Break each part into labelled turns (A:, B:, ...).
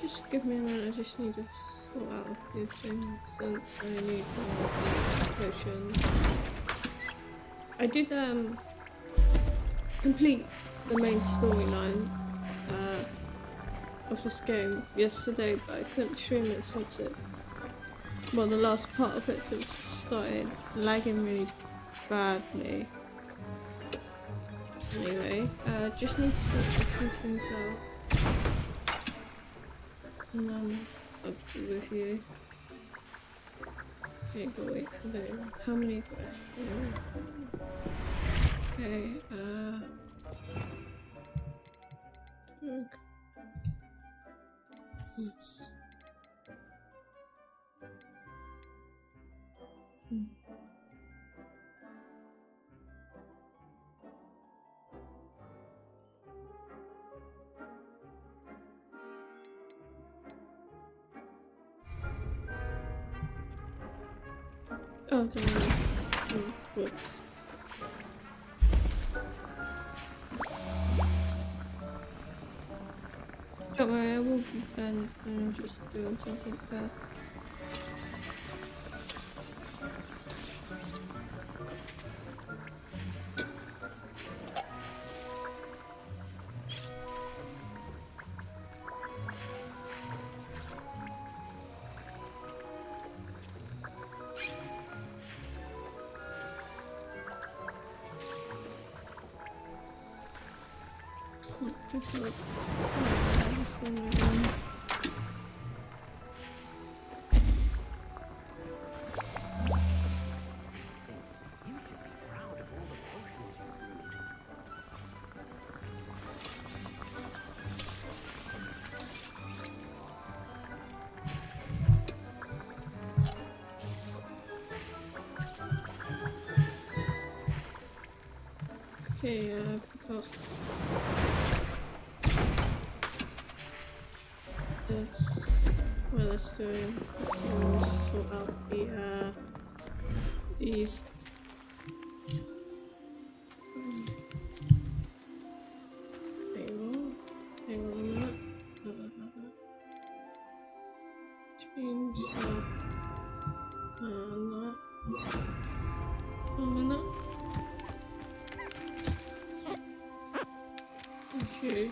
A: Just give me a minute, I just need to sort out a few things since I need more potions. I did complete the main storyline of this game yesterday, but I couldn't stream it since the last part of it since it started lagging really badly. Anyway, just need to sort a few things out. And then I'll be with you. Okay, go wait for the. How many do I have? Okay, yes. Oh, don't worry. Whoops. Don't worry, I will be banned. I'm just doing something fast. Okay, I forgot. Let's sort out these. Hang on a minute. Change that. A minute. Okay.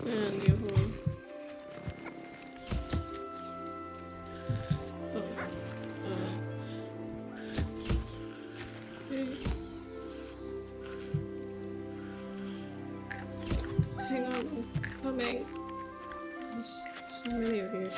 A: And the other one. Hang on, I'm coming. There's so many of you.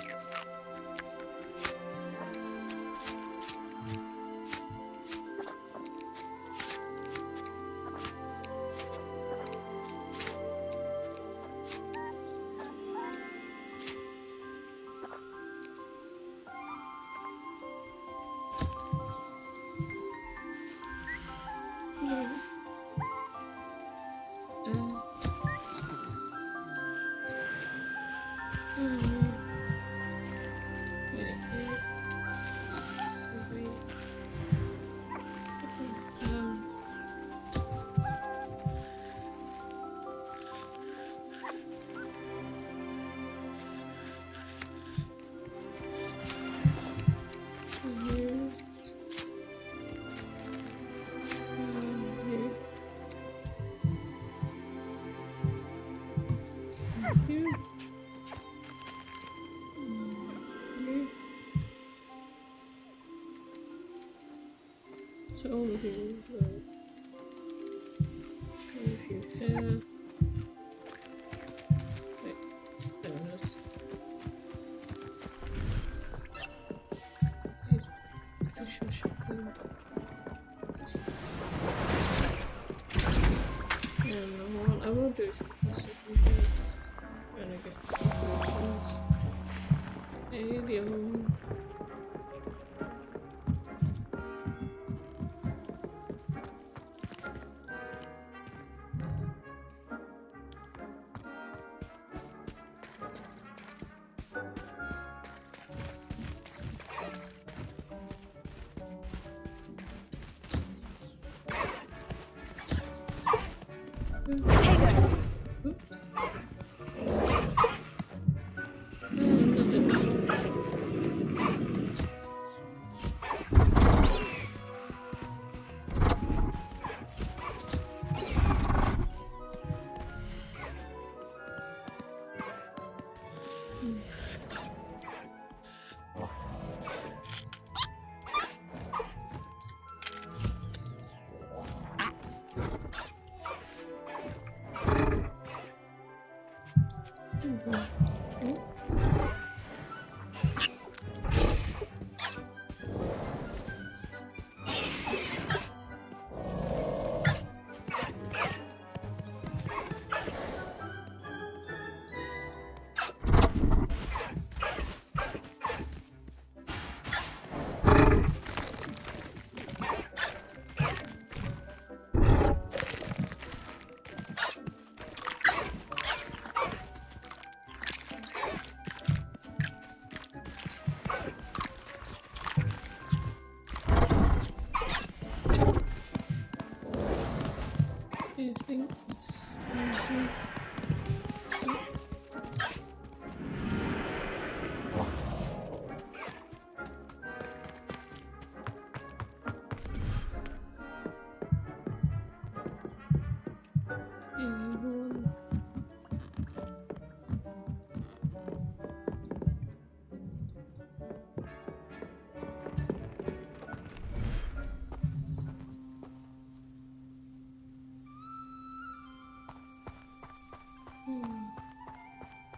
A: So all of you, here. Wait, there it is. I will do it when I get questions. Hey, Leo.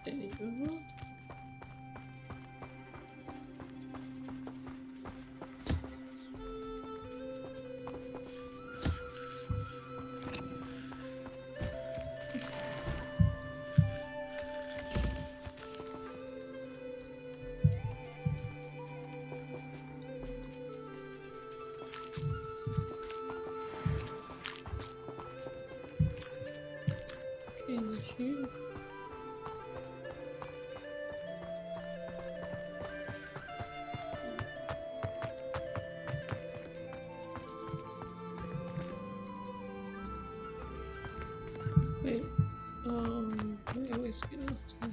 A: There you go. Can you shoot? Wait, wait, I always get off to.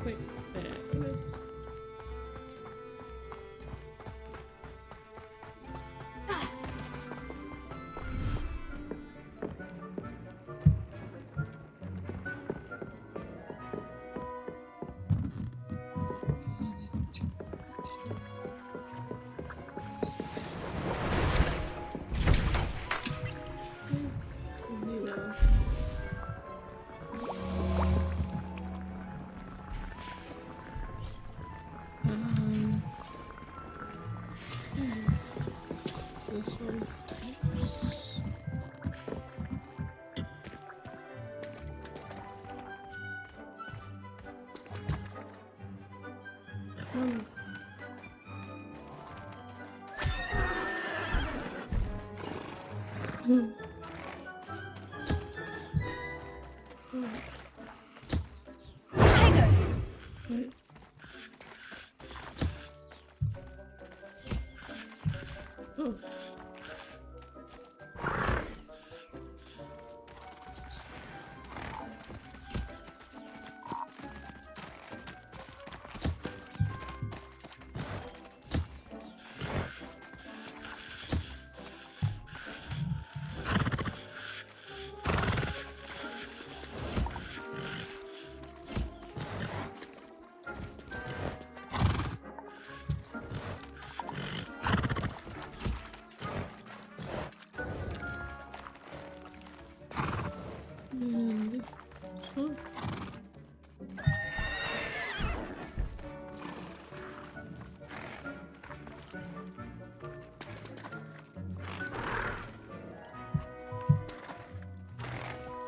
A: Wait, there it is. You know. This one. Wait. Oh. Oh.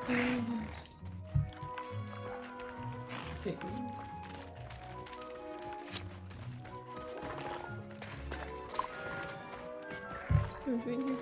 A: Very nice. Okay. Over here.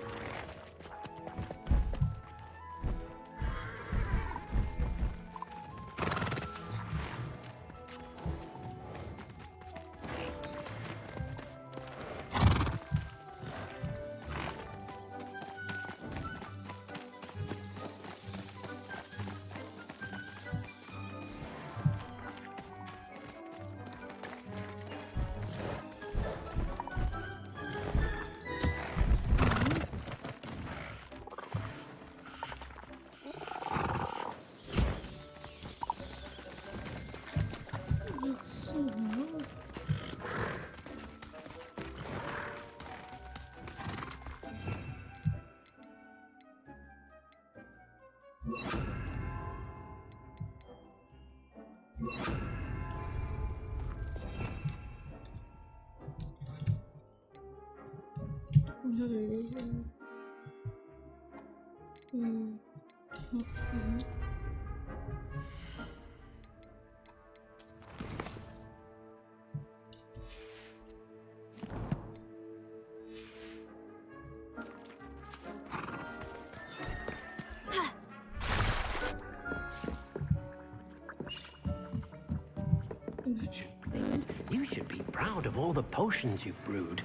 B: You should be proud of all the potions you've brewed.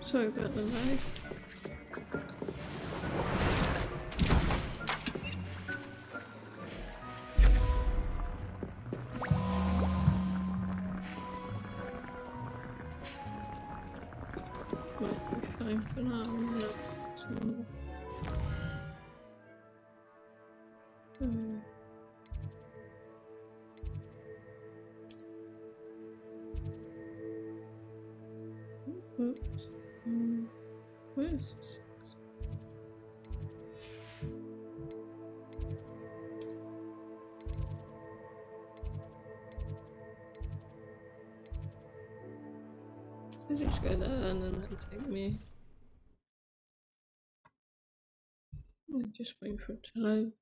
A: Sorry about the lag. Might be fine for now. Oops. Where is this? I just go there and then that'll take me. I'm just waiting for it to load.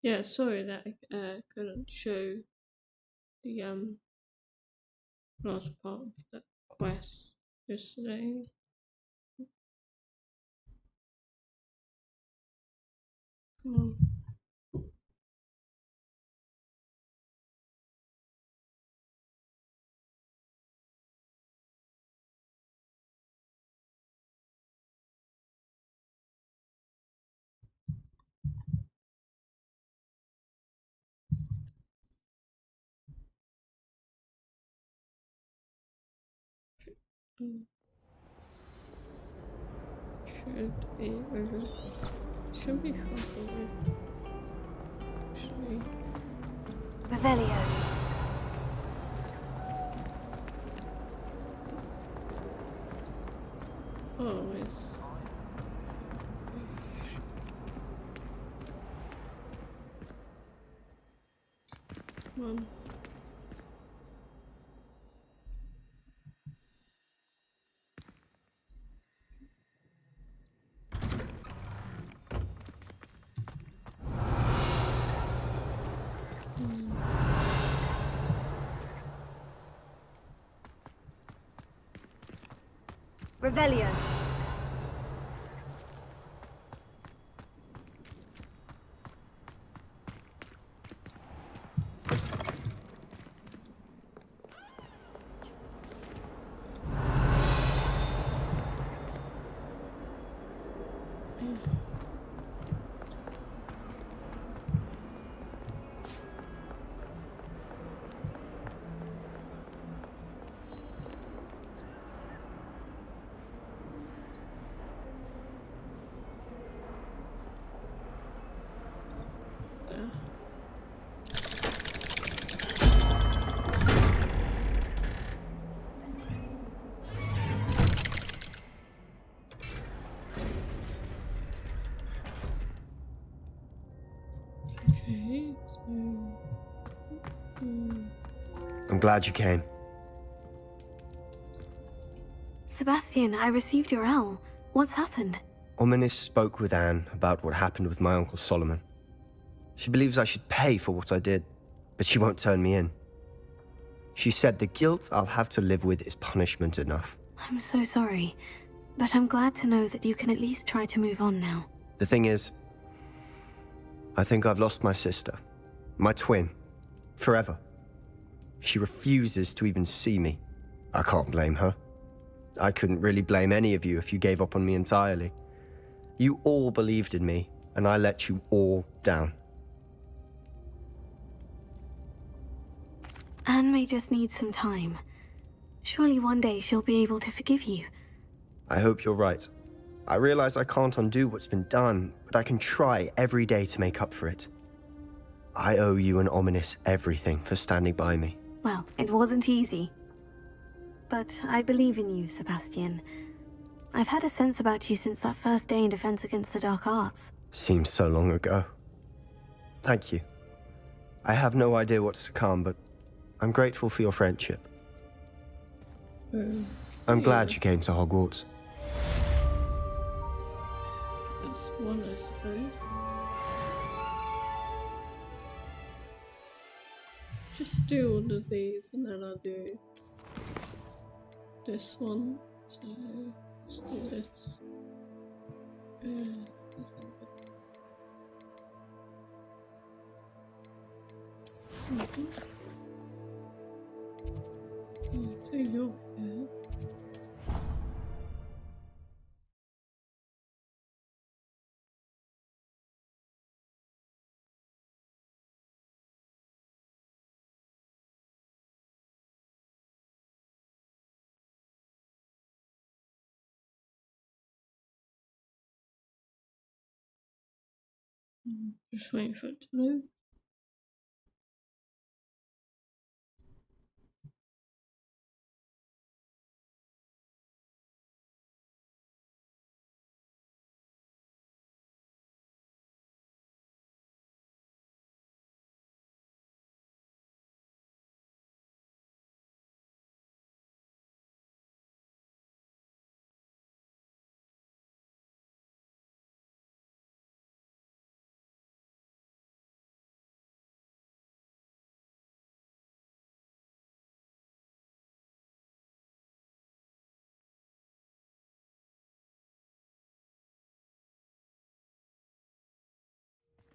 A: Yeah, sorry that I couldn't show the last part of that quest yesterday. Come on. Should be over. Should be far away. Actually.
C: Revelio.
A: Oh, it's. Mom.
C: Revelio. Okay, so.
D: I'm glad you came.
C: Sebastian, I received your L. What's happened?
D: Ominis spoke with Anne about what happened with my Uncle Solomon. She believes I should pay for what I did, but she won't turn me in. She said the guilt I'll have to live with is punishment enough.
C: I'm so sorry, but I'm glad to know that you can at least try to move on now.
D: The thing is, I think I've lost my sister, my twin, forever. She refuses to even see me. I can't blame her. I couldn't really blame any of you if you gave up on me entirely. You all believed in me, and I let you all down.
C: Anne may just need some time. Surely one day she'll be able to forgive you.
D: I hope you're right. I realize I can't undo what's been done, but I can try every day to make up for it. I owe you and Ominous everything for standing by me.
C: Well, it wasn't easy. But I believe in you, Sebastian. I've had a sense about you since that first day in Defense Against the Dark Arts.
D: Seems so long ago. Thank you. I have no idea what's to come, but I'm grateful for your friendship. I'm glad you came to Hogwarts.
A: This one, I suppose. Just do all of these and then I'll do this one. So let's do this. Take your hair. Just waiting for it to load.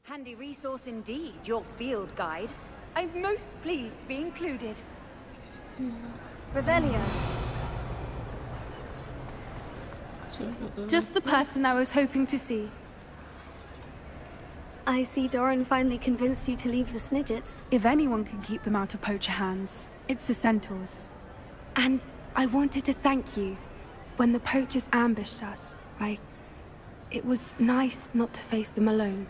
E: Handy resource indeed, your field guide. I'm most pleased to be included. Revelio.
F: Just the person I was hoping to see.
C: I see Doran finally convinced you to leave the Snidgets.
F: If anyone can keep them out of poacher hands, it's the centaurs. And I wanted to thank you. When the poachers ambushed us, it was nice not to face them alone.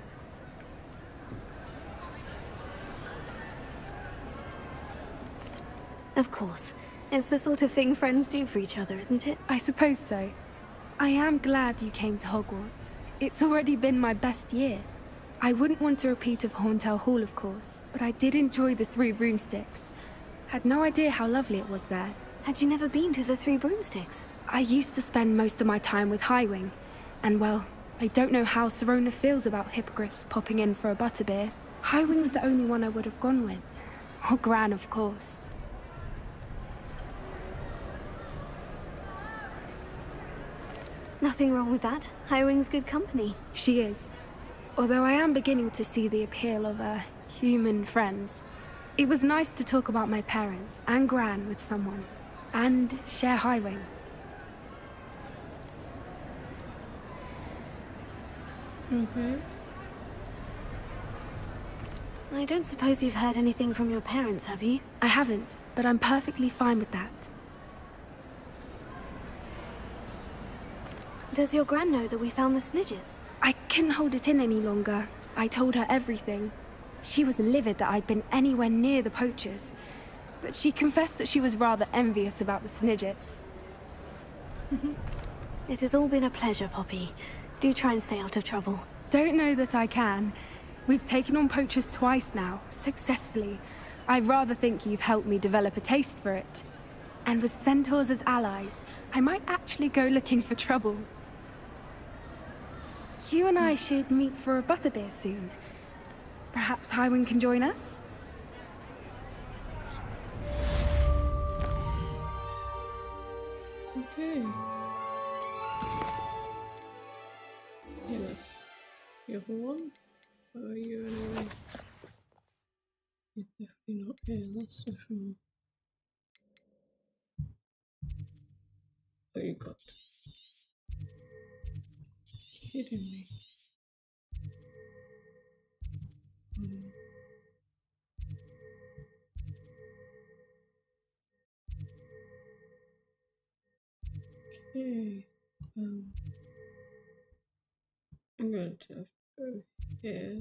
C: Of course. It's the sort of thing friends do for each other, isn't it?
F: I suppose so. I am glad you came to Hogwarts. It's already been my best year. I wouldn't want a repeat of Horntail Hall, of course, but I did enjoy the Three Broomsticks. Had no idea how lovely it was there.
C: Had you never been to the Three Broomsticks?
F: I used to spend most of my time with Highwing, and well, I don't know how Serona feels about hippogriffs popping in for a butterbeer. Highwing's the only one I would have gone with. Or Gran, of course.
C: Nothing wrong with that. Highwing's good company.
F: She is. Although I am beginning to see the appeal of, human friends. It was nice to talk about my parents and Gran with someone. And share Highwing.
C: I don't suppose you've heard anything from your parents, have you?
F: I haven't, but I'm perfectly fine with that.
C: Does your Gran know that we found the Snidgets?
F: I couldn't hold it in any longer. I told her everything. She was livid that I'd been anywhere near the poachers, but she confessed that she was rather envious about the Snidgets.
C: It has all been a pleasure, Poppy. Do try and stay out of trouble.
F: Don't know that I can. We've taken on poachers twice now, successfully. I rather think you've helped me develop a taste for it. And with centaurs as allies, I might actually go looking for trouble. You and I should meet for a butterbeer soon. Perhaps Highwing can join us?
A: Okay. Yes. The other one? Where are you anyway? You're definitely not here, that's for sure. Oh, you got. Kidding me. Okay. I'm going to go here.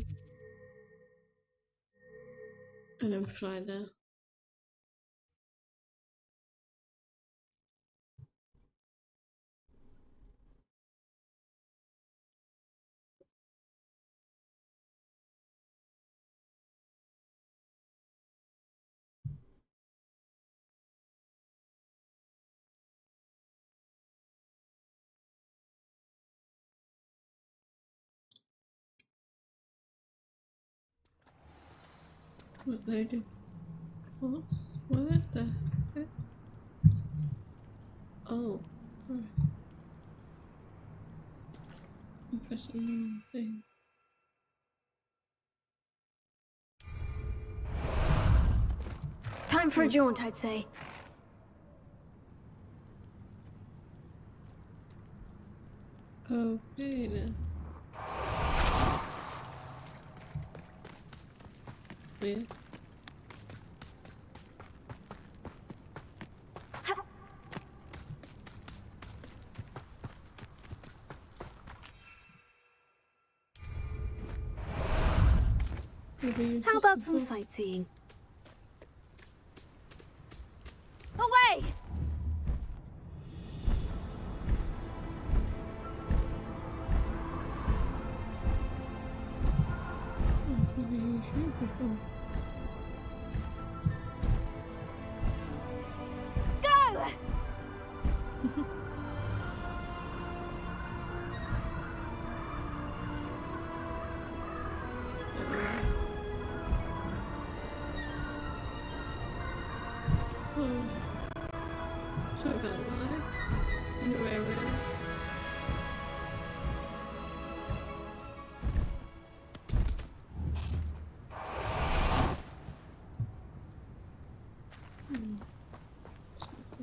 A: And then fly there. What they do? What the heck? Oh. Right. I'm pressing the wrong thing.
C: Time for a jaunt, I'd say.
A: Okay then. Yeah.
C: How about some sightseeing? Away!
A: Never used you before.
C: Go!
A: So about life. Anyway,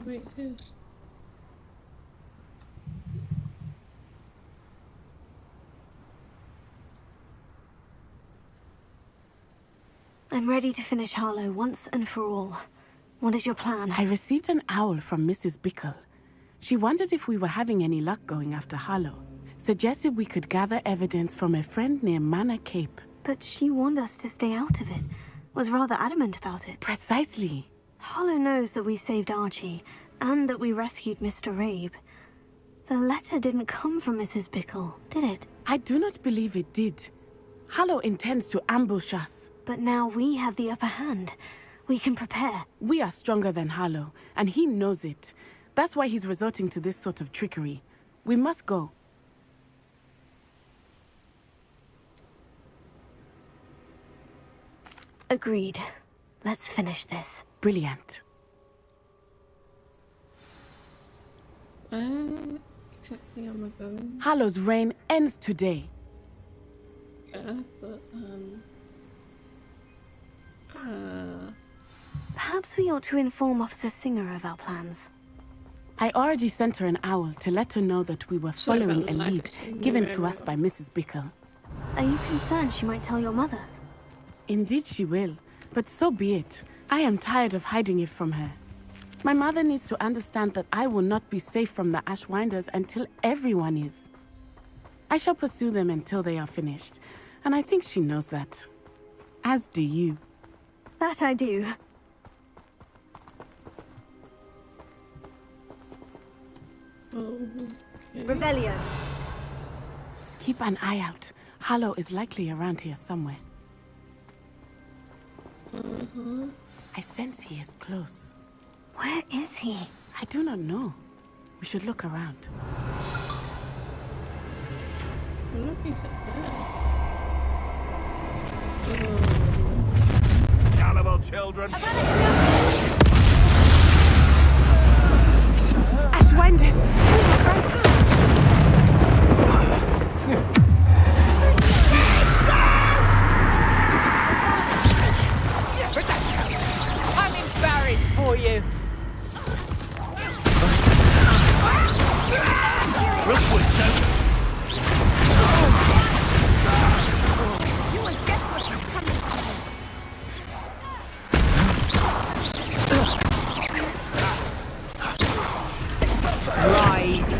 A: wait, his.
C: I'm ready to finish Harlow once and for all. What is your plan?
G: I received an owl from Mrs. Bickle. She wondered if we were having any luck going after Harlow. Suggested we could gather evidence from a friend near Manor Cape.
C: But she warned us to stay out of it. Was rather adamant about it.
G: Precisely.
C: Harlow knows that we saved Archie, and that we rescued Mr. Rabe. The letter didn't come from Mrs. Bickle, did it?
G: I do not believe it did. Harlow intends to ambush us.
C: But now we have the upper hand. We can prepare.
G: We are stronger than Harlow, and he knows it. That's why he's resorting to this sort of trickery. We must go.
C: Agreed. Let's finish this.
G: Brilliant.
A: Where exactly am I going?
G: Harlow's reign ends today.
A: Yeah, but
C: Perhaps we ought to inform Officer Singer of our plans.
G: I already sent her an owl to let her know that we were
A: Sorry
G: following
A: about
G: a
A: the
G: lead
A: legacy.
G: given to us by Mrs. Bickle.
C: Are you concerned she might tell your mother?
G: Indeed she will, but so be it. I am tired of hiding it from her. My mother needs to understand that I will not be safe from the Ashwinders until everyone is. I shall pursue them until they are finished, and I think she knows that. As do you.
C: That I do.
A: okay.
C: Rebellion.
G: Keep an eye out. Harlow is likely around here somewhere. I sense he is close.
C: Where is he?
G: I do not know. We should look around.
A: Look, he's up there.
H: Cannibal children!
G: Ashwinders! Move right!
I: I'm embarrassed for you. Rise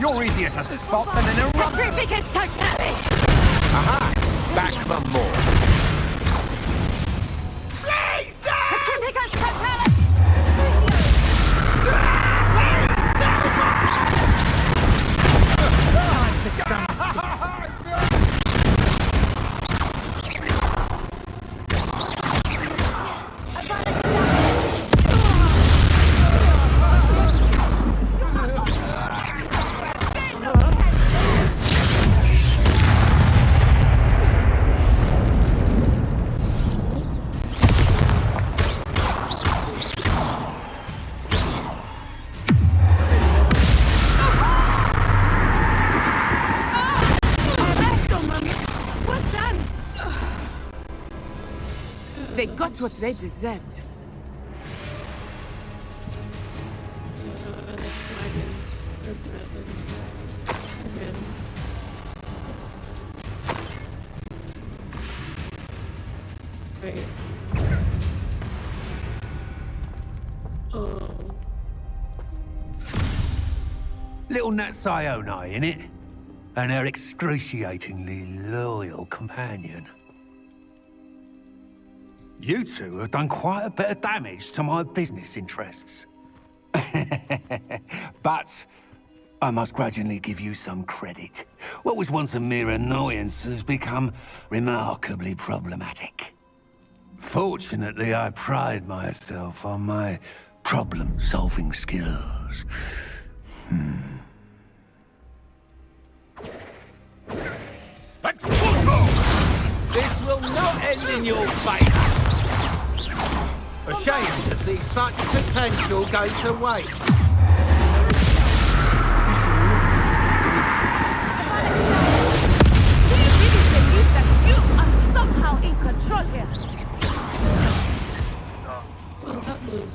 H: You're easier to spot than an eruption.
I: Petrificus totalis!
B: Aha! Back for more.
H: Please, Dad!
I: Petrificus totalis!
G: They got what they deserved.
A: Wait. Oh.
B: Little Nat Sioni, innit? And her excruciatingly loyal companion. You two have done quite a bit of damage to my business interests. But I must grudgingly give you some credit. What was once a mere annoyance has become remarkably problematic. Fortunately, I pride myself on my problem-solving skills.
H: Expulso! This will not end in your fate! A shame to see such potential go to waste.
I: Do you really believe that you are somehow in control here?
A: Well, that was...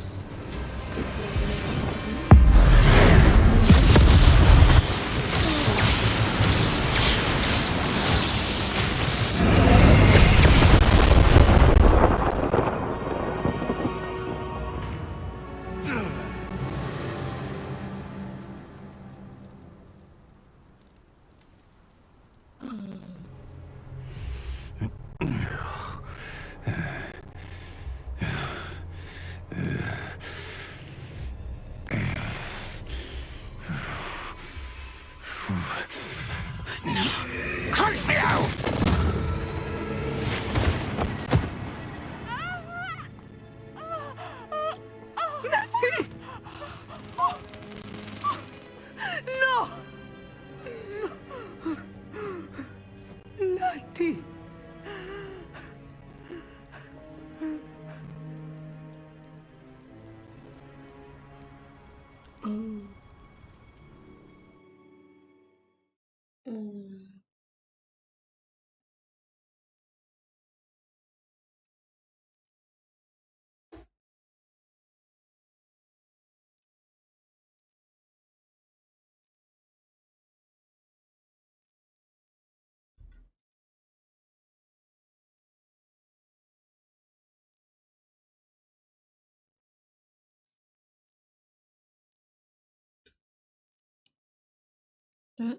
A: That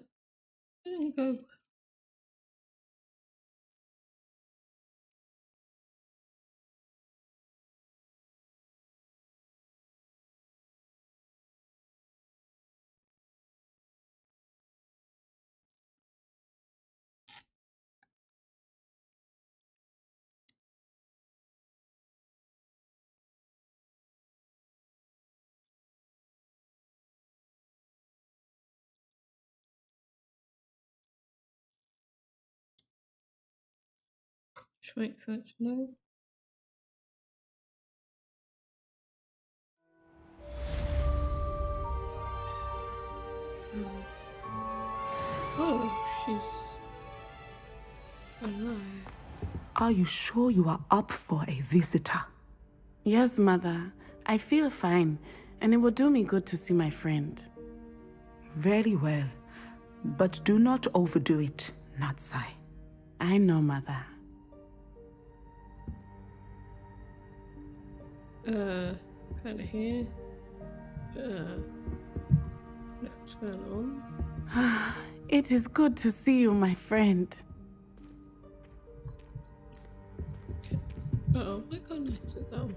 A: didn't go. Just wait for it to load. Oh, she's alive.
J: Are you sure you are up for a visitor?
G: Yes, Mother. I feel fine, and it will do me good to see my friend.
J: Very well. But do not overdo it, Natsai.
G: I know, Mother.
A: Kind of here. What's going on?
G: It is good to see you, my friend.
A: Oh my goodness, sit down.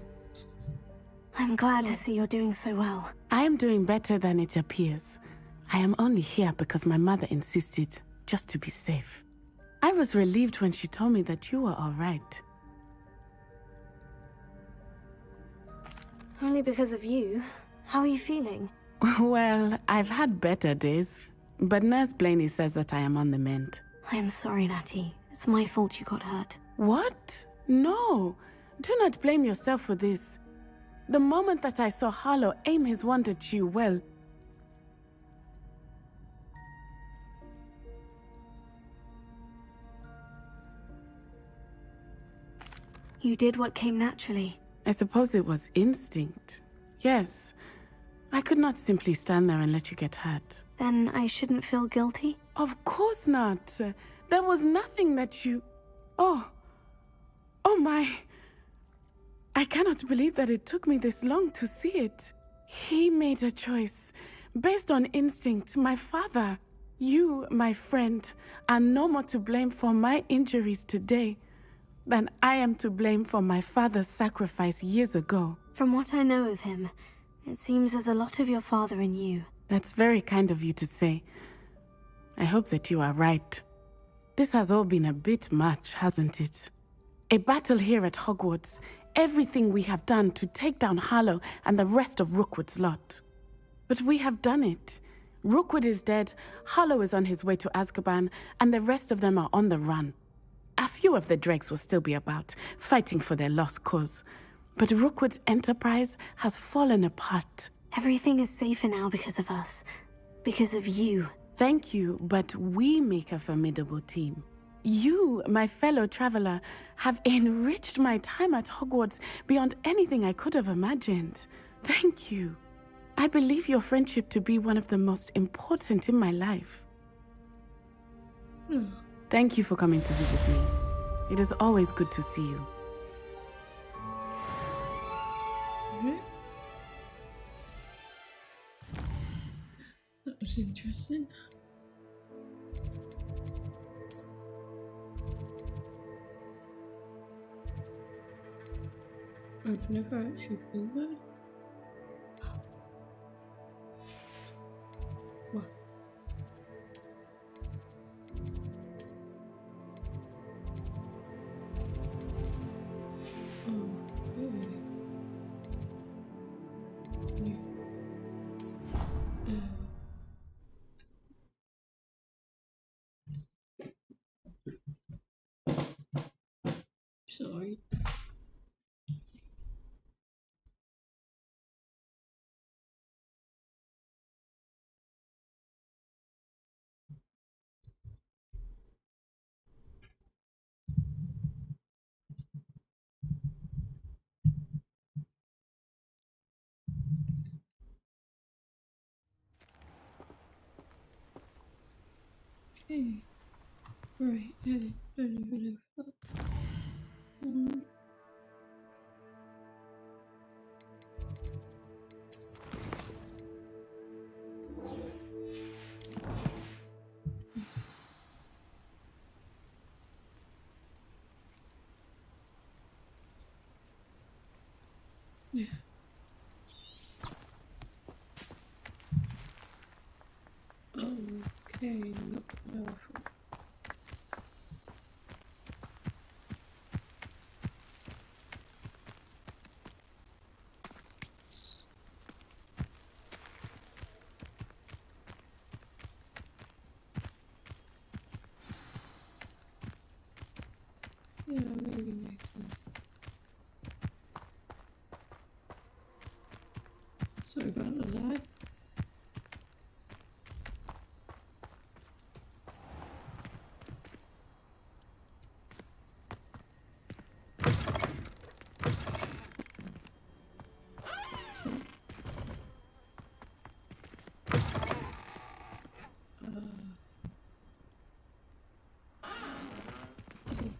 C: I'm glad to see you're doing so well.
G: I am doing better than it appears. I am only here because my mother insisted, just to be safe. I was relieved when she told me that you were all right.
C: Only because of you. How are you feeling?
G: Well, I've had better days, but Nurse Blaney says that I am on the mend.
C: I am sorry, Natty. It's my fault you got hurt.
G: What? No. Do not blame yourself for this. The moment that I saw Harlow aim his wand at you, well...
C: You did what came naturally.
G: I suppose it was instinct. Yes. I could not simply stand there and let you get hurt.
C: Then I shouldn't feel guilty?
G: Of course not. There was nothing that you... Oh. Oh my... I cannot believe that it took me this long to see it. He made a choice. Based on instinct, my father. You, my friend, are no more to blame for my injuries today than I am to blame for my father's sacrifice years ago.
C: From what I know of him, it seems there's a lot of your father in you.
G: That's very kind of you to say. I hope that you are right. This has all been a bit much, hasn't it? A battle here at Hogwarts. Everything we have done to take down Harlow and the rest of Rookwood's lot. But we have done it. Rookwood is dead, Harlow is on his way to Azkaban, and the rest of them are on the run. A few of the dregs will still be about, fighting for their lost cause. But Rookwood's enterprise has fallen apart.
C: Everything is safer now because of us. Because of you.
G: Thank you, but we make a formidable team. You, my fellow traveler, have enriched my time at Hogwarts beyond anything I could have imagined. Thank you. I believe your friendship to be one of the most important in my life. Thank you for coming to visit me. It is always good to see you.
A: That was interesting. I've never actually been there. What? Oh, really? Sorry. Okay. Right, I don't even know if that... Yeah. Okay, not powerful. Yeah, maybe later. Sorry about the lag.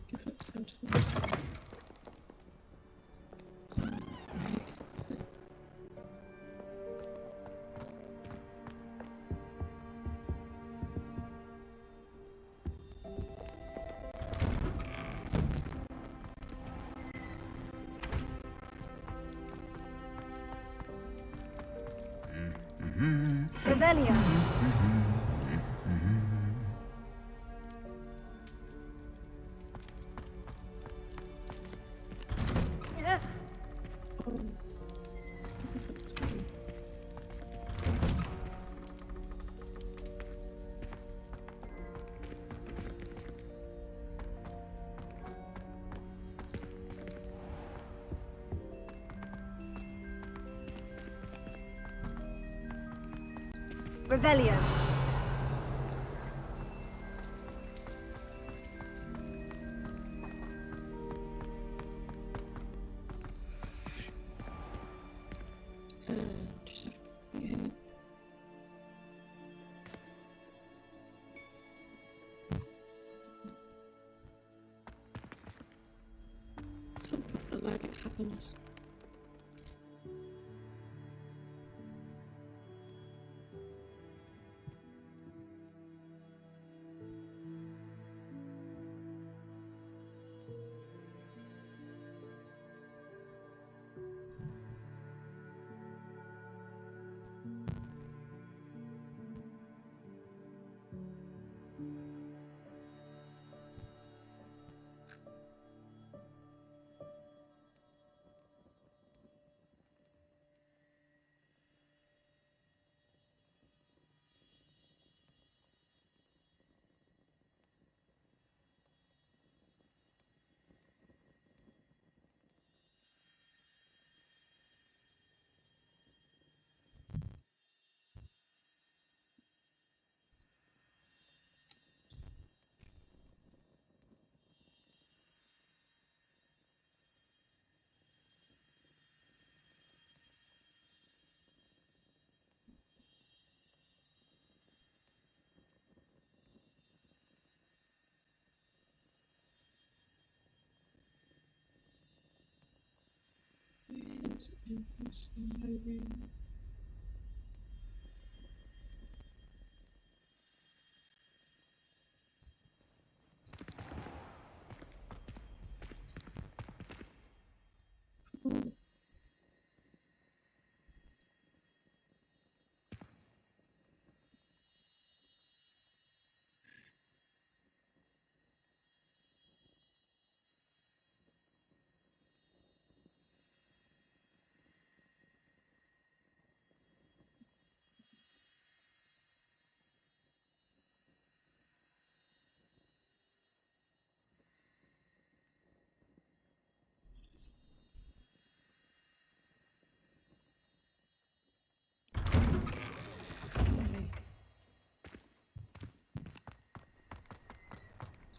A: Give it time to...
E: Revelio. Revelio.
A: Something like it happens.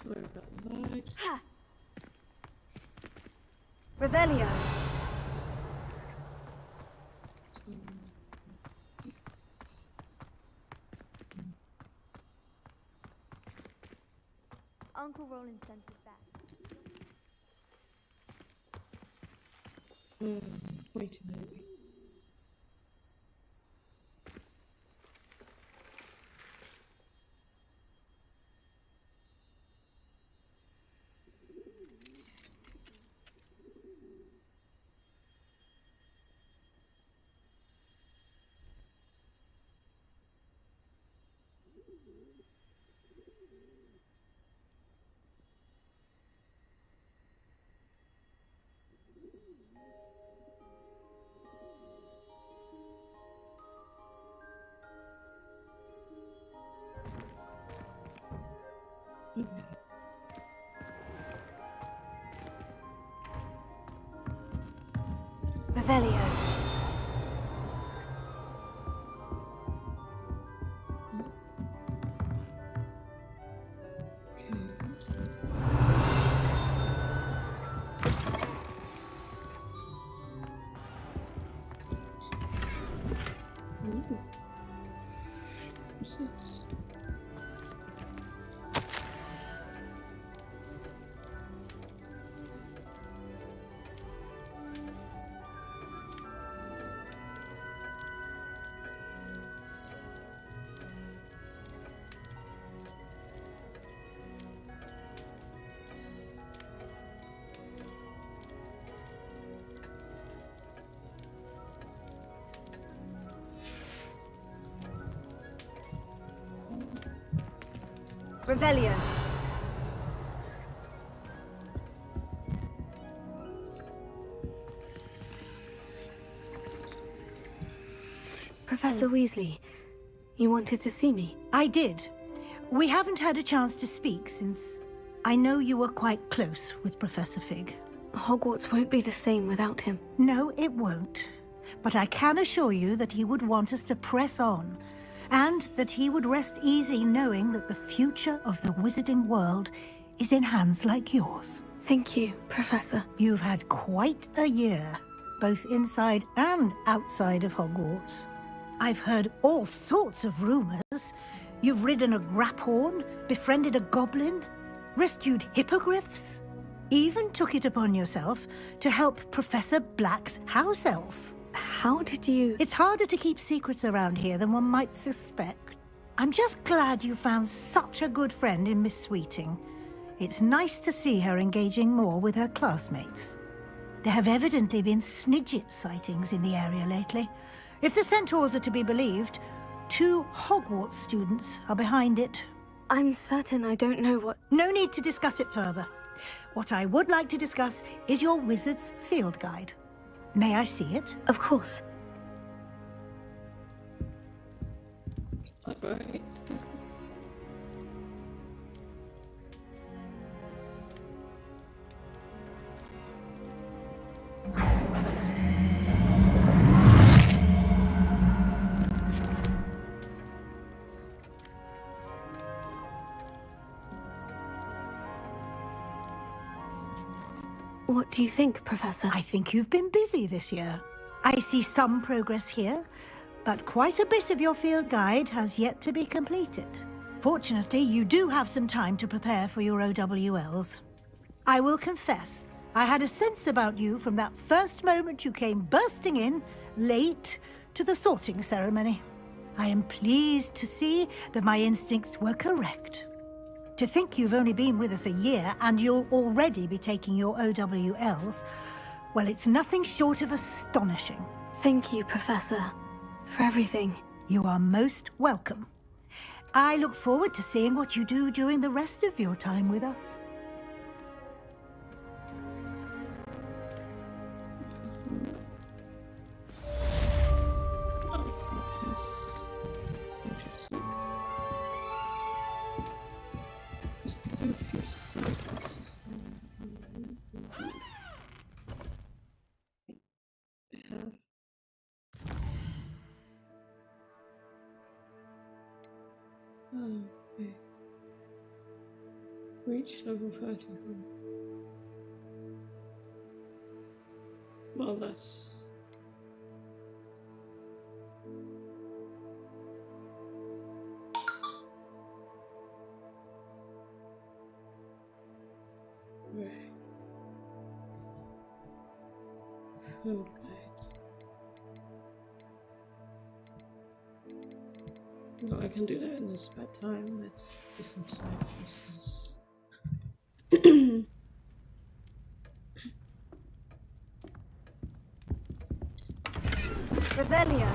A: Sorry about that.
E: Ha! Revelio.
K: Uncle Roland sent it back.
A: Wait a minute.
E: Revelio.
A: What's this?
E: Revelio.
C: Professor Weasley, you wanted to see me?
L: I did. We haven't had a chance to speak since I know you were quite close with Professor Fig.
C: Hogwarts won't be the same without him.
L: No, it won't. But I can assure you that he would want us to press on, and that he would rest easy knowing that the future of the wizarding world is in hands like yours.
C: Thank you, Professor.
L: You've had quite a year, both inside and outside of Hogwarts. I've heard all sorts of rumors. You've ridden a graphorn, befriended a goblin, rescued hippogriffs, even took it upon yourself to help Professor Black's house elf.
C: How did you...
L: It's harder to keep secrets around here than one might suspect. I'm just glad you found such a good friend in Miss Sweeting. It's nice to see her engaging more with her classmates. There have evidently been Snidget sightings in the area lately. If the centaurs are to be believed, 2 Hogwarts students are behind it.
C: I'm certain I don't know what...
L: No need to discuss it further. What I would like to discuss is your wizard's field guide. May I see it?
C: Of course.
A: Alright.
C: What do you think, Professor?
L: I think you've been busy this year. I see some progress here, but quite a bit of your field guide has yet to be completed. Fortunately, you do have some time to prepare for your OWLs. I will confess, I had a sense about you from that first moment you came bursting in, late, to the sorting ceremony. I am pleased to see that my instincts were correct. To think you've only been with us a year and you'll already be taking your OWLs, well, it's nothing short of astonishing.
C: Thank you, Professor, for everything.
L: You are most welcome. I look forward to seeing what you do during the rest of your time with us.
A: Okay. Reach level 34. Well, that's... Right. Field guide. No, I can do that in this spare time. Let's do some side quests.
E: Revelio.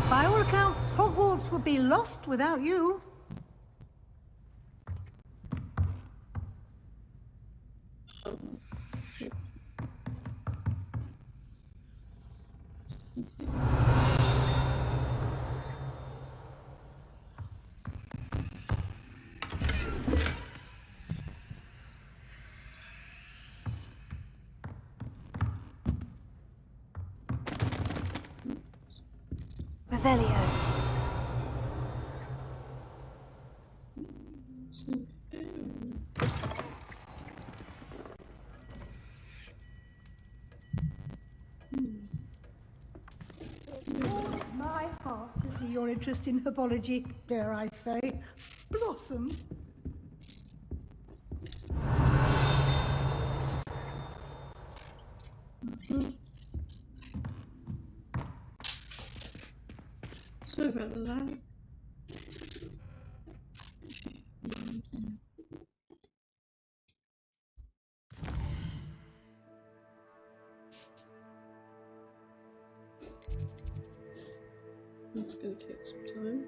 L: By all accounts, Hogwarts would be lost without you.
E: Revelio.
L: My heart to see your interest in herbology, dare I say, blossom.
A: Sorry about that. It's gonna take some time.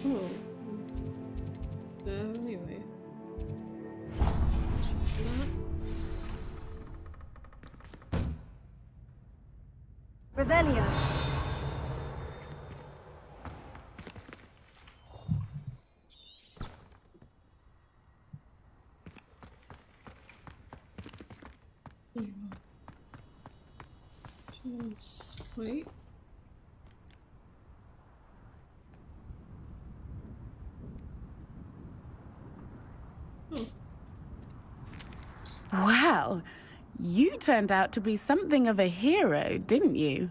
A: Oh. Oh. Anyway.
C: Revelio.
A: Just wait. Oh.
G: Wow, you turned out to be something of a hero, didn't you?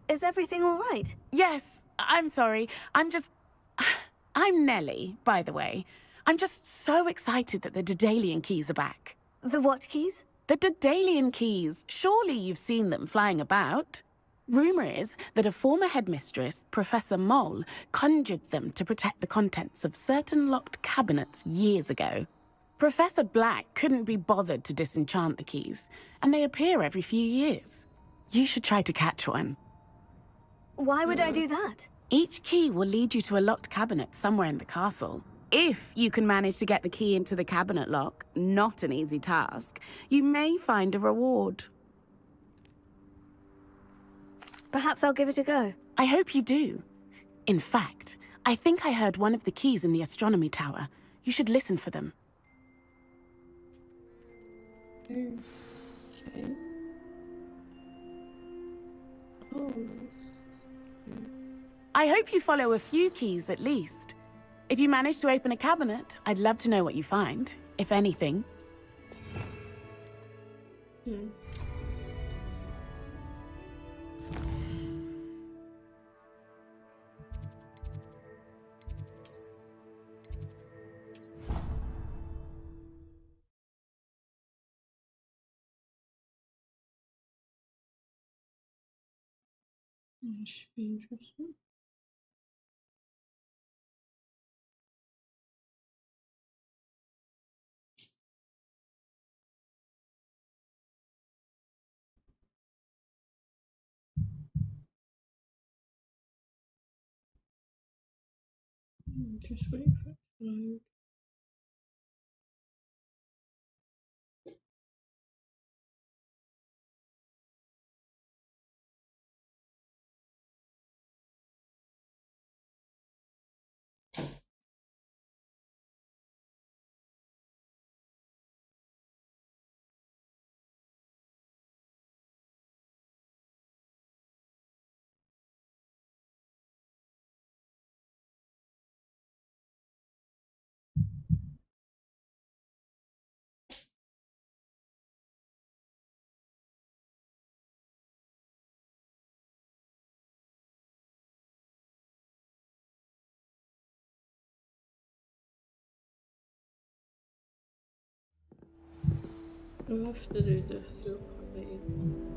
C: Is everything all right?
G: Yes, I'm sorry. I'm Nellie, by the way. I'm just so excited that the Daedalian keys are back.
C: The what keys?
G: The Daedalian keys. Surely you've seen them flying about. Rumor is that a former headmistress, Professor Moll, conjured them to protect the contents of certain locked cabinets years ago. Professor Black couldn't be bothered to disenchant the keys, and they appear every few years. You should try to catch one.
C: Why would I do that?
G: Each key will lead you to a locked cabinet somewhere in the castle. If you can manage to get the key into the cabinet lock, not an easy task, you may find a reward.
C: Perhaps I'll give it a go.
G: I hope you do. In fact, I think I heard one of the keys in the astronomy tower. You should listen for them.
A: Okay. Oh.
G: I hope you follow a few keys at least. If you manage to open a cabinet, I'd love to know what you find, if anything.
A: This should be interesting. Just wait for it to load. I'll have to do the full copy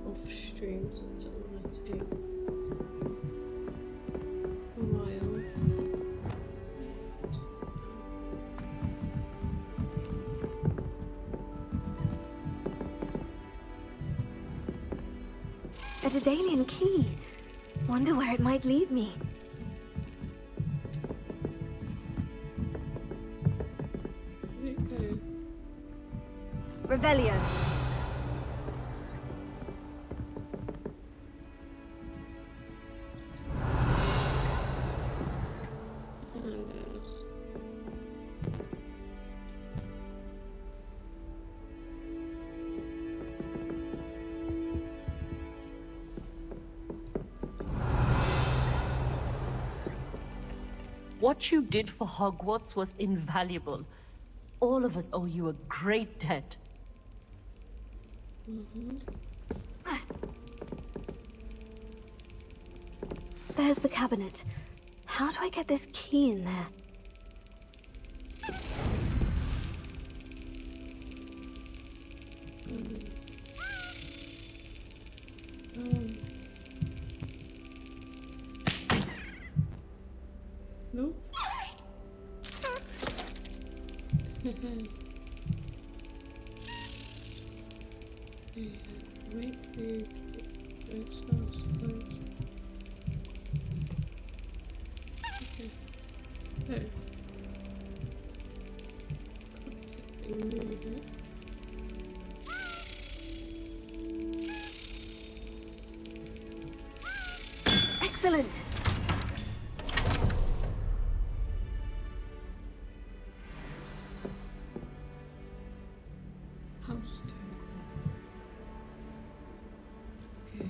A: off stream since it might take a while.
C: A Daedalian key. Wonder where it might lead me.
A: Okay.
C: Revelio.
M: What you did for Hogwarts was invaluable. All of us owe you a great debt.
C: There's the cabinet. How do I get this key in there?
A: No. Make the sounds close. Okay. Oh.
C: Excellent!
A: House token. Okay.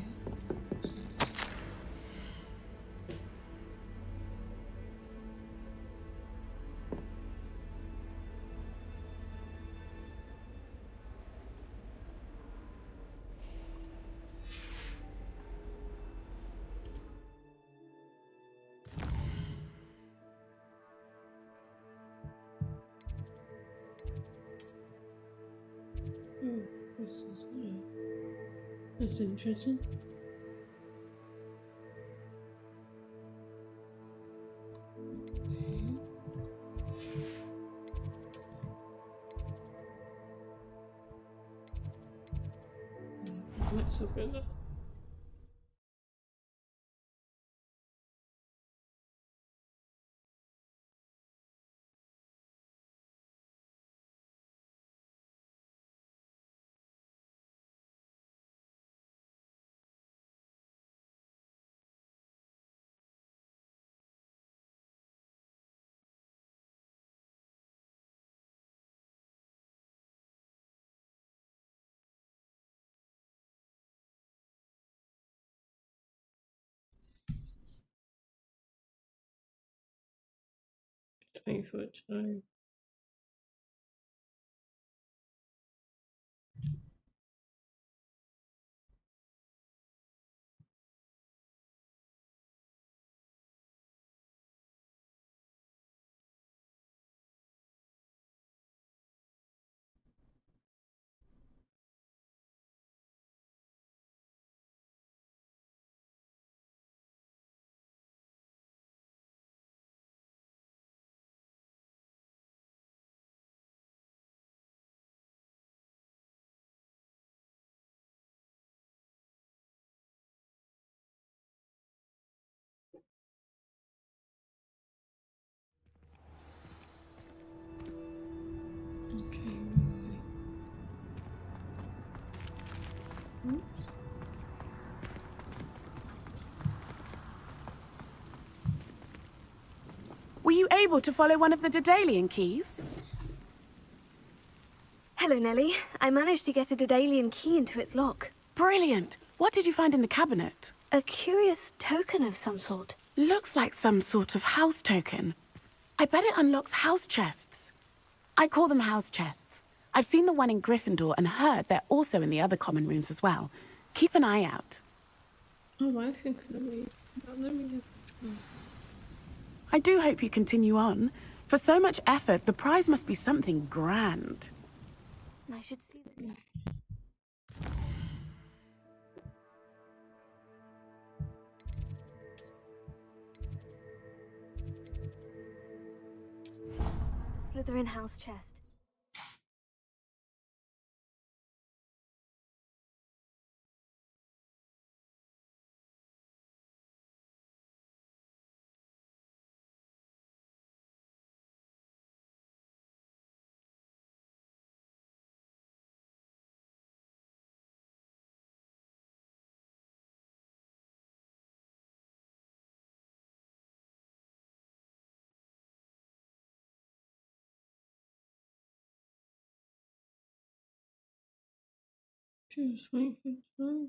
A: Oh, this is new. That's interesting. Let's open that. Waiting for it to load. Okay, oops.
G: Were you able to follow one of the Daedalian keys?
C: Hello, Nellie. I managed to get a Daedalian key into its lock.
G: Brilliant! What did you find in the cabinet?
C: A curious token of some sort.
G: Looks like some sort of house token. I bet it unlocks house chests. I call them house chests. I've seen the one in Gryffindor and heard they're also in the other common rooms as well. Keep an eye out.
A: Oh, I think let me get.
G: I do hope you continue on. For so much effort, the prize must be something grand.
C: I should see that. The Slytherin house chest.
A: Just waiting for it to load.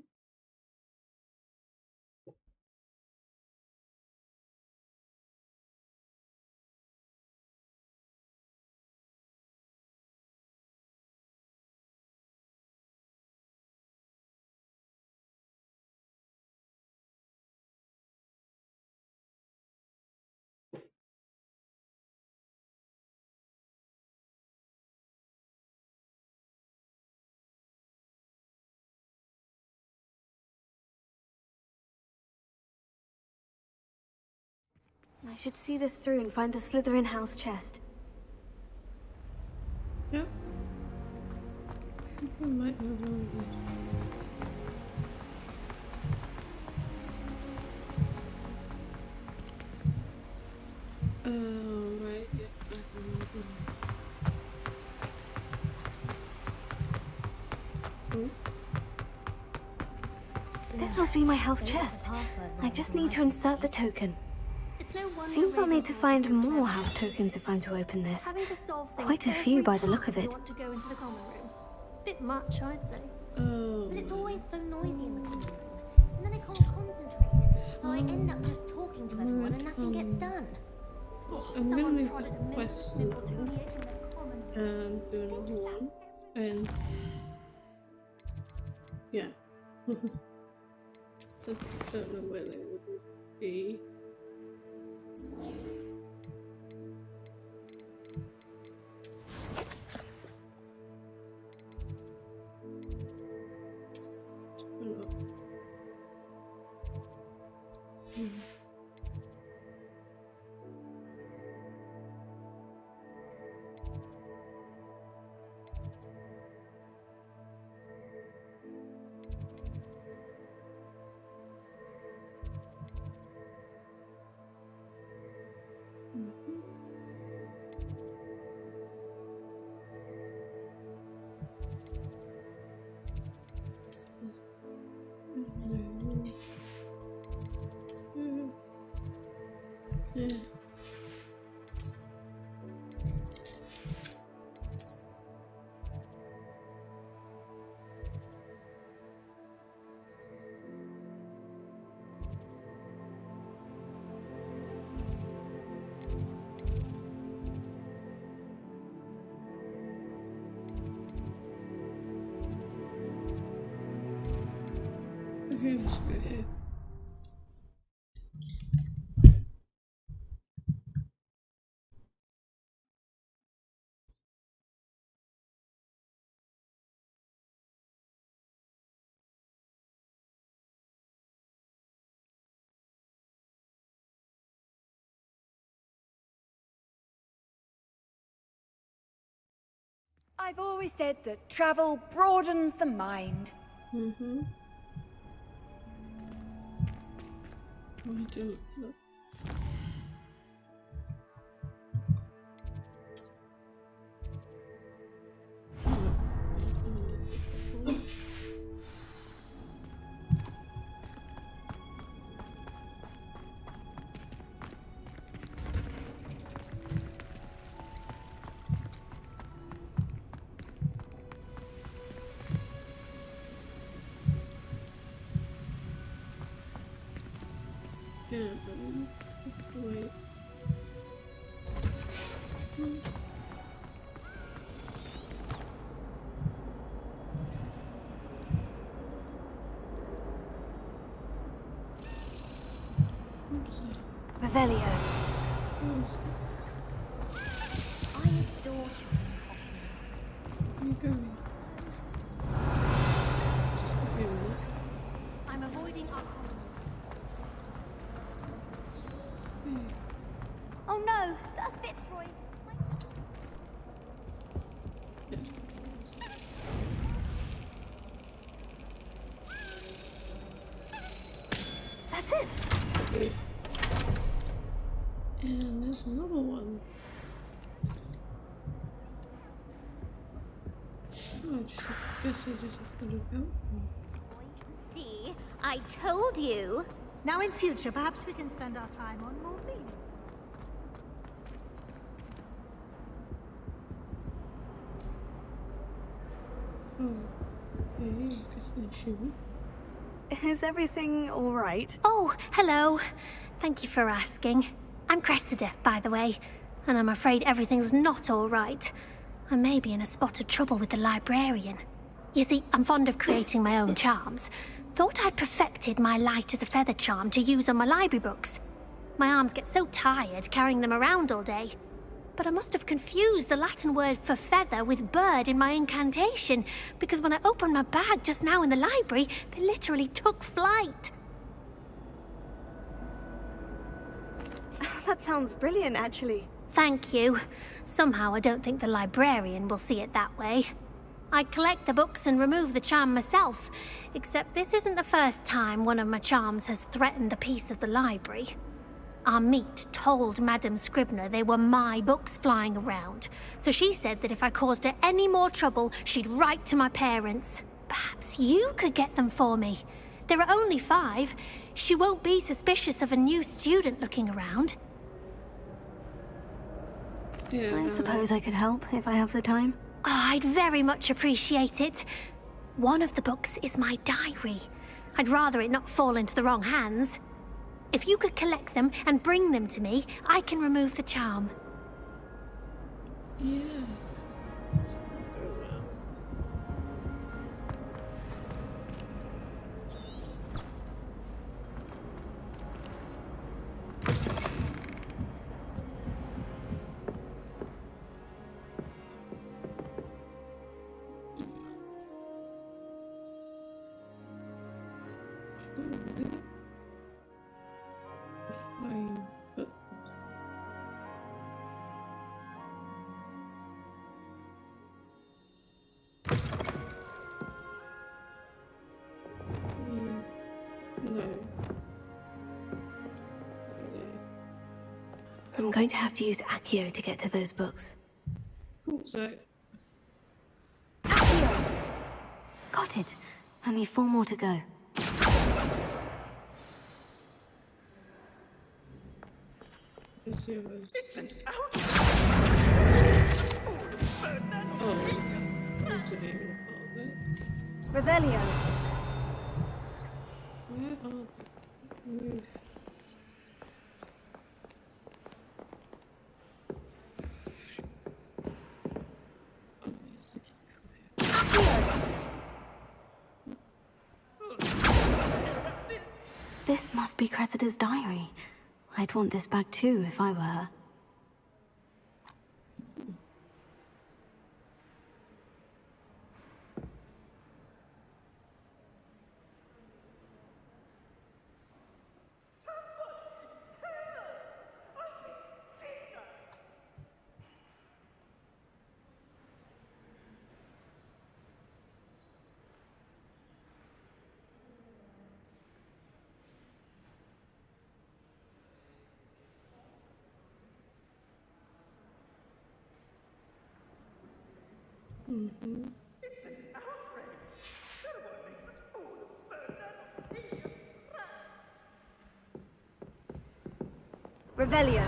C: I should see this through and find the Slytherin house chest.
A: Yeah. I think I might have all this. Right, yeah, I can remember.
C: This must be my house chest. I just need to insert the token. Seems I'll need to find more house tokens if I'm to open this. Quite a few by the look of it.
K: Want to go into the common room? Bit much, I'd say.
A: Oh.
K: But it's always so noisy in the common room, and then I can't concentrate. So I end up just talking to everyone and nothing gets done.
A: I'm gonna leave the quest now and do another one, and yeah. So I don't know where they would be. Yeah. Okay, let's go here.
E: I've always said that travel broadens the mind.
A: Mm-hmm. I do look. Yeah, but wait.
C: Revelio.
K: I adore you.
A: Where are you going? Just give me a minute.
K: I'm avoiding our common. Oh no, Sir Fitzroy.
C: That's it.
A: And there's another one. Oh, I guess I just have to look out.
K: See, I told you.
L: Now in future, perhaps we can spend our time on more things.
A: Oh, okay, I guess I should.
C: Is everything all right?
K: Oh, hello. Thank you for asking. I'm Cressida, by the way, and I'm afraid everything's not all right. I may be in a spot of trouble with the librarian. You see, I'm fond of creating my own charms. Thought I'd perfected my light as a feather charm to use on my library books. My arms get so tired carrying them around all day. But I must have confused the Latin word for feather with bird in my incantation, because when I opened my bag just now in the library, they literally took flight.
C: That sounds brilliant, actually.
K: Thank you. Somehow I don't think the librarian will see it that way. I collect the books and remove the charm myself, except this isn't the first time one of my charms has threatened the peace of the library. Our meet told Madame Scribner they were my books flying around, so she said that if I caused her any more trouble, she'd write to my parents. Perhaps you could get them for me. There are only 5. She won't be suspicious of a new student looking around.
A: Yeah.
C: I suppose I could help if I have the time.
K: Oh, I'd very much appreciate it. One of the books is my diary. I'd rather it not fall into the wrong hands. If you could collect them and bring them to me, I can remove the charm.
A: Yeah. Fine, but no.
C: I'm going to have to use Accio to get to those books.
A: Cool, so
C: Accio! Got it. Only 4 more to go.
A: let's see if it's oh, that's a demon part of it.
C: Revelio.
A: Where are they?
C: This must be Cressida's diary. I'd want this back too if I were her. Revelio.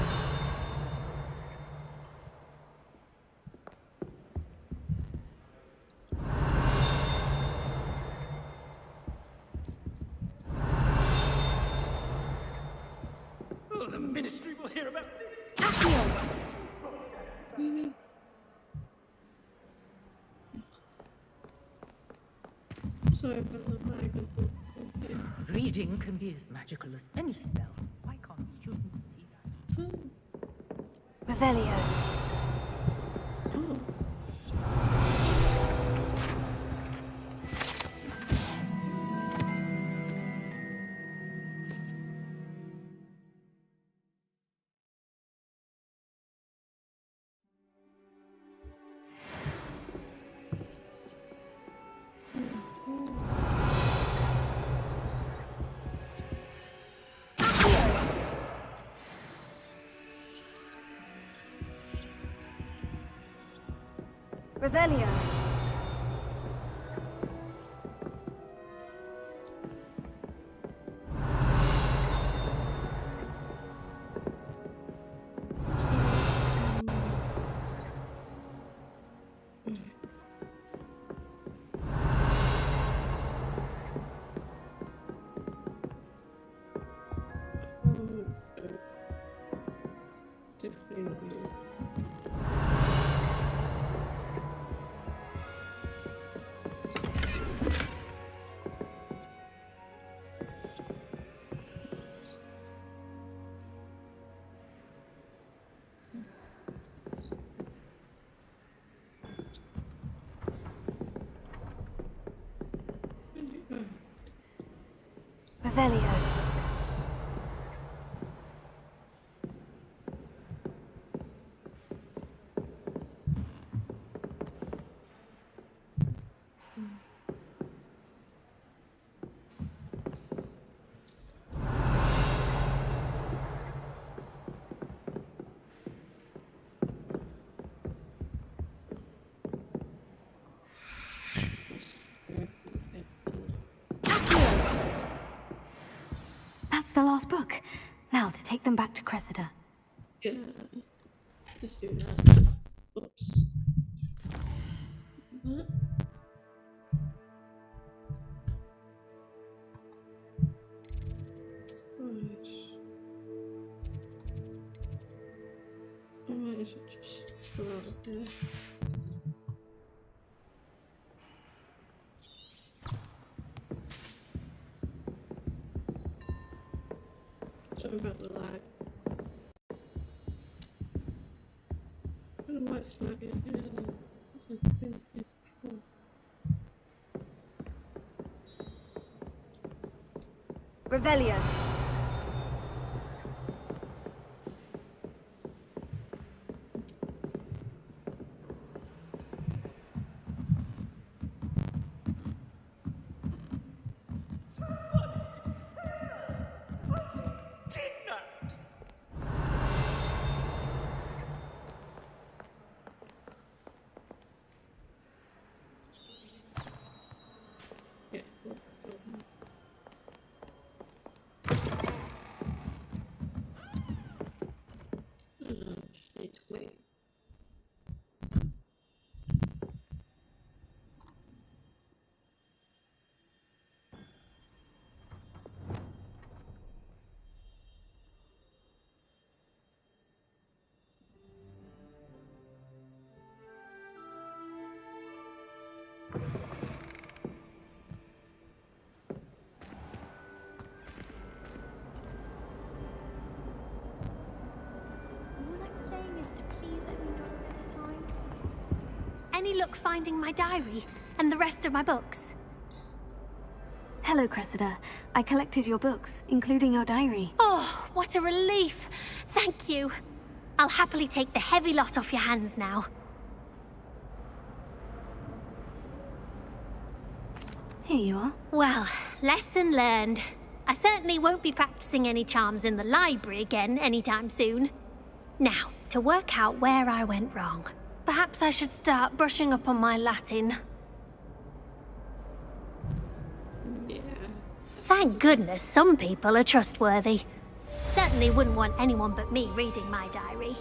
H: Oh, the Ministry will hear about this.
C: Accio.
A: Really? Sorry about the bag of book. Yeah.
M: Reading can be as magical as any spell. Why can't students see that?
C: Revelio.
A: Oh.
C: Revelio. Revelio. That's the last book. Now to take them back to Cressida.
A: Yeah, let's do that. Oops. Right. I might as well just go out there. Sorry about the lag. I don't know why it's lagging.
E: Revelio.
A: Yeah. Just need to wait.
K: Any luck finding my diary and the rest of my books?
C: Hello, Cressida. I collected your books, including your diary.
K: Oh, what a relief. Thank you. I'll happily take the heavy lot off your hands now.
C: Here you are.
K: Well, lesson learned. I certainly won't be practicing any charms in the library again anytime soon. Now, to work out where I went wrong. Perhaps I should start brushing up on my Latin.
A: Yeah.
K: Thank goodness some people are trustworthy. Certainly wouldn't want anyone but me reading my diary.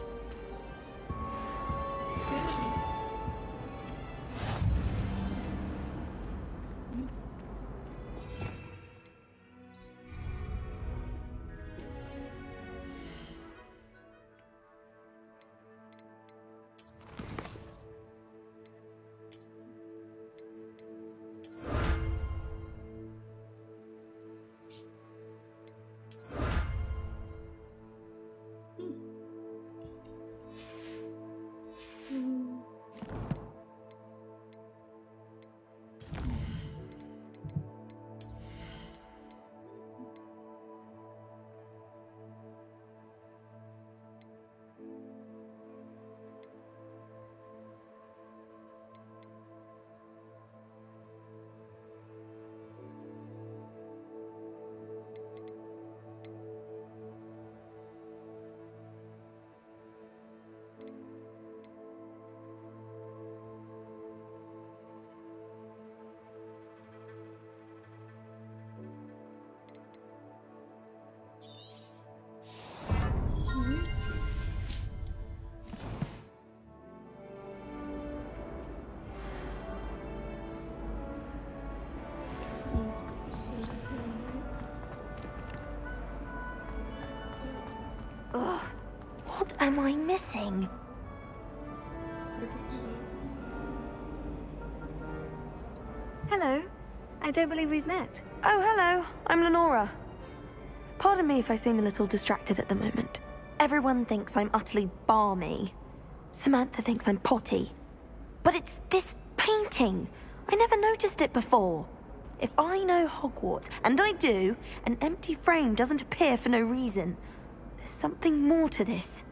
C: Ugh, what am I missing? Hello. I don't believe we've met.
N: Oh, hello. I'm Lenora. Pardon me if I seem a little distracted at the moment. Everyone thinks I'm utterly balmy. Samantha thinks I'm potty. But it's this painting. I never noticed it before. If I know Hogwarts, and I do, an empty frame doesn't appear for no reason. There's something more to this.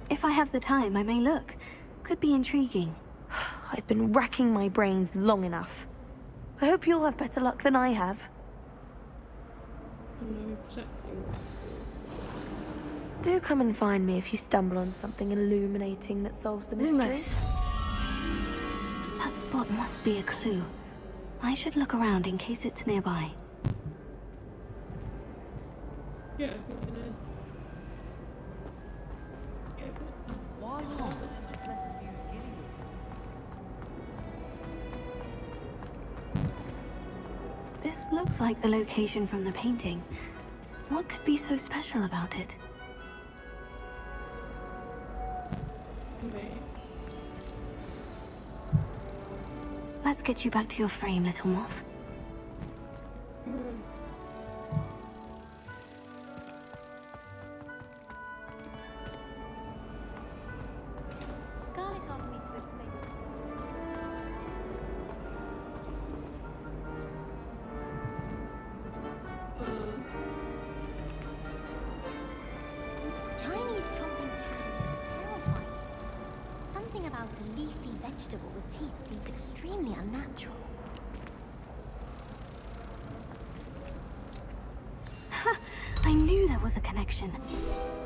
C: If I have the time, I may look. Could be intriguing.
N: I've been racking my brains long enough. I hope you'll have better luck than I have. Do come and find me if you stumble on something illuminating that solves the mystery.
C: Lumos. That spot must be a clue. I should look around in case it's nearby.
A: Yeah, I think it is. Yeah, but...
M: Why not? Just let them use Gideon.
C: This looks like the location from the painting. What could be so special about it?
A: Wait.
C: Let's get you back to your frame, little moth.
K: Garlic asked me to explain.
O: Chinese chomping cans are terrifying. Something about a leafy vegetable with teeth seems extremely unnatural.
C: I knew there was a connection.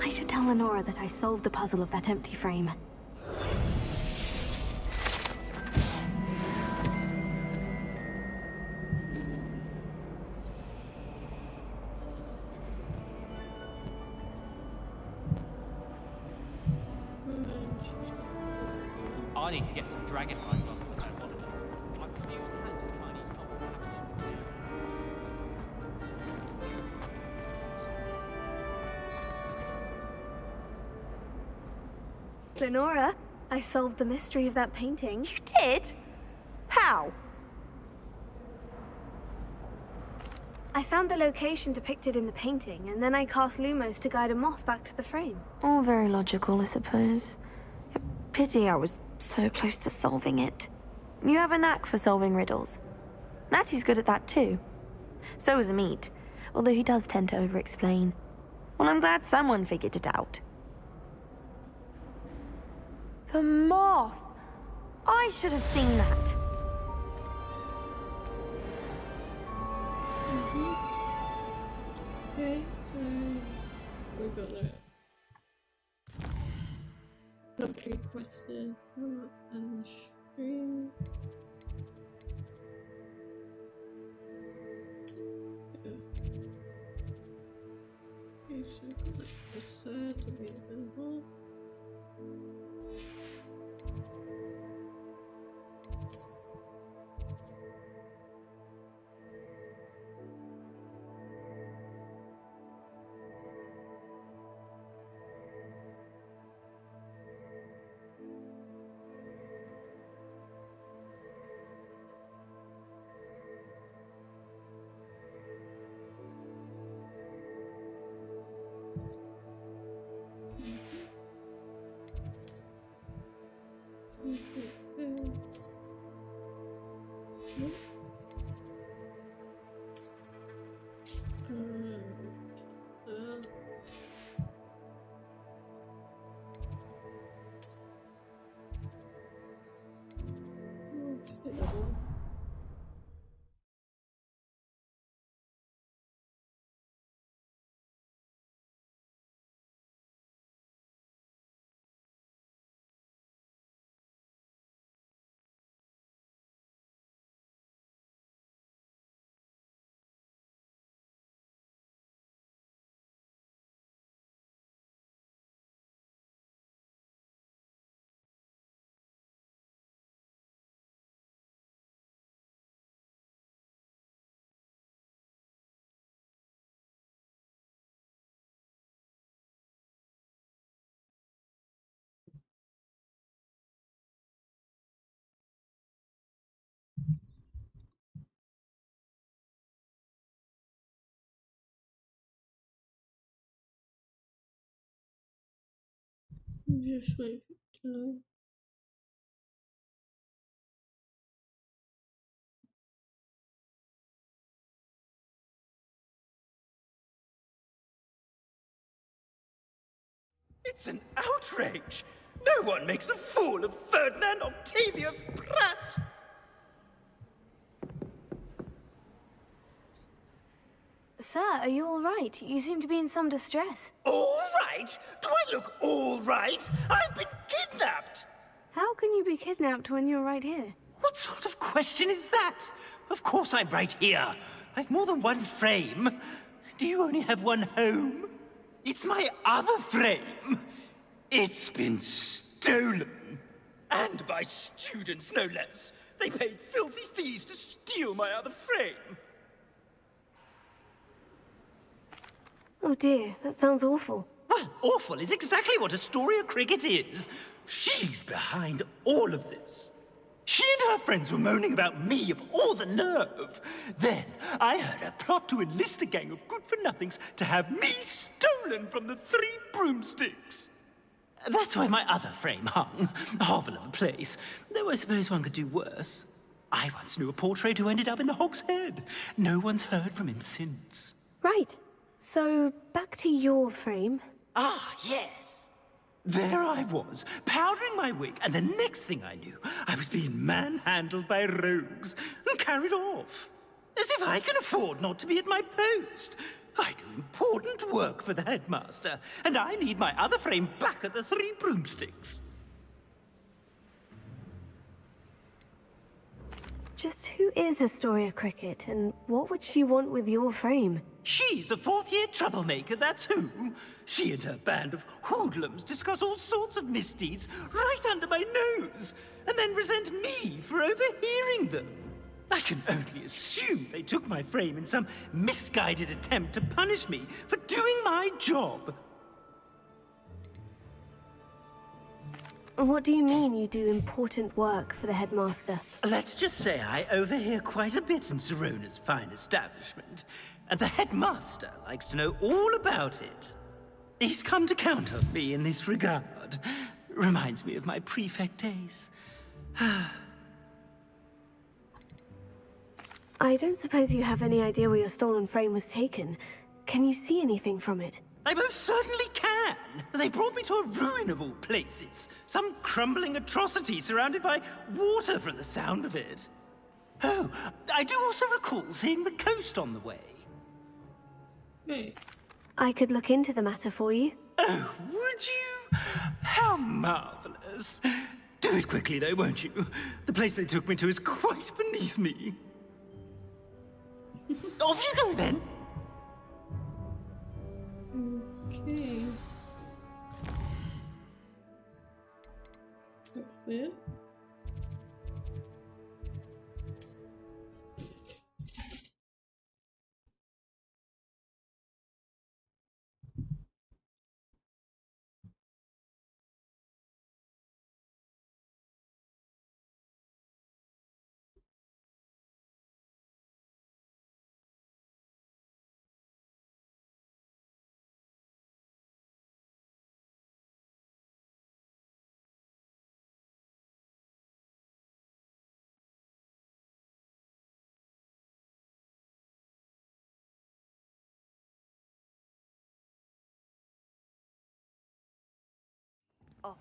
C: I should tell Lenora that I solved the puzzle of that empty frame.
P: I need to get some dragon hides off the map. I refuse to handle Chinese common cabbages.
C: Lenora, I solved the mystery of that painting.
N: You did? How?
C: I found the location depicted in the painting, and then I cast Lumos to guide a moth back to the frame.
N: All very logical, I suppose. Pity I was so close to solving it. You have a knack for solving riddles. Natty's good at that too. So is Amit, although he does tend to over-explain. Well, I'm glad someone figured it out. The moth! I should have seen that.
A: Okay, so we got that. Lovely question and stream. Okay, so I've got the third to be available. Just wait to load.
Q: It's an outrage! No one makes a fool of Ferdinand Octavius Pratt!
C: Sir, are you all right? You seem to be in some distress.
Q: All right? Do I look all right? I've been kidnapped!
C: How can you be kidnapped when you're right here?
Q: What sort of question is that? Of course I'm right here. I've more than one frame. Do you only have one home? It's my other frame. It's been stolen. And by students, no less. They paid filthy thieves to steal my other frame.
C: Oh dear, that sounds awful.
Q: Well, awful is exactly what Astoria Cricket is. She's behind all of this. She and her friends were moaning about me, of all the nerve. Then I heard her plot to enlist a gang of good-for-nothings to have me stolen from the Three Broomsticks. That's where my other frame hung. A hovel of a place. Though I suppose one could do worse. I once knew a portrait who ended up in the Hog's Head. No one's heard from him since.
C: Right. So, back to your frame.
Q: Ah, yes. There I was, powdering my wig, and the next thing I knew, I was being manhandled by rogues and carried off. As if I can afford not to be at my post. I do important work for the headmaster, and I need my other frame back at the Three Broomsticks.
C: Just who is Astoria Cricket, and what would she want with your frame?
Q: She's a fourth-year troublemaker, that's who. She and her band of hoodlums discuss all sorts of misdeeds right under my nose, and then resent me for overhearing them. I can only assume they took my frame in some misguided attempt to punish me for doing my job.
C: What do you mean you do important work for the headmaster?
Q: Let's just say I overhear quite a bit in Sirona's fine establishment, and the headmaster likes to know all about it. He's come to count on me in this regard. Reminds me of my prefect days.
C: I don't suppose you have any idea where your stolen frame was taken. Can you see anything from it?
Q: I most certainly can. They brought me to a ruin of all places. Some crumbling atrocity surrounded by water from the sound of it. Oh, I do also recall seeing the coast on the way.
C: I could look into the matter for you.
Q: Oh, would you? How marvelous. Do it quickly, though, won't you? The place they took me to is quite beneath me. Off you go, then.
A: Okay. That's weird.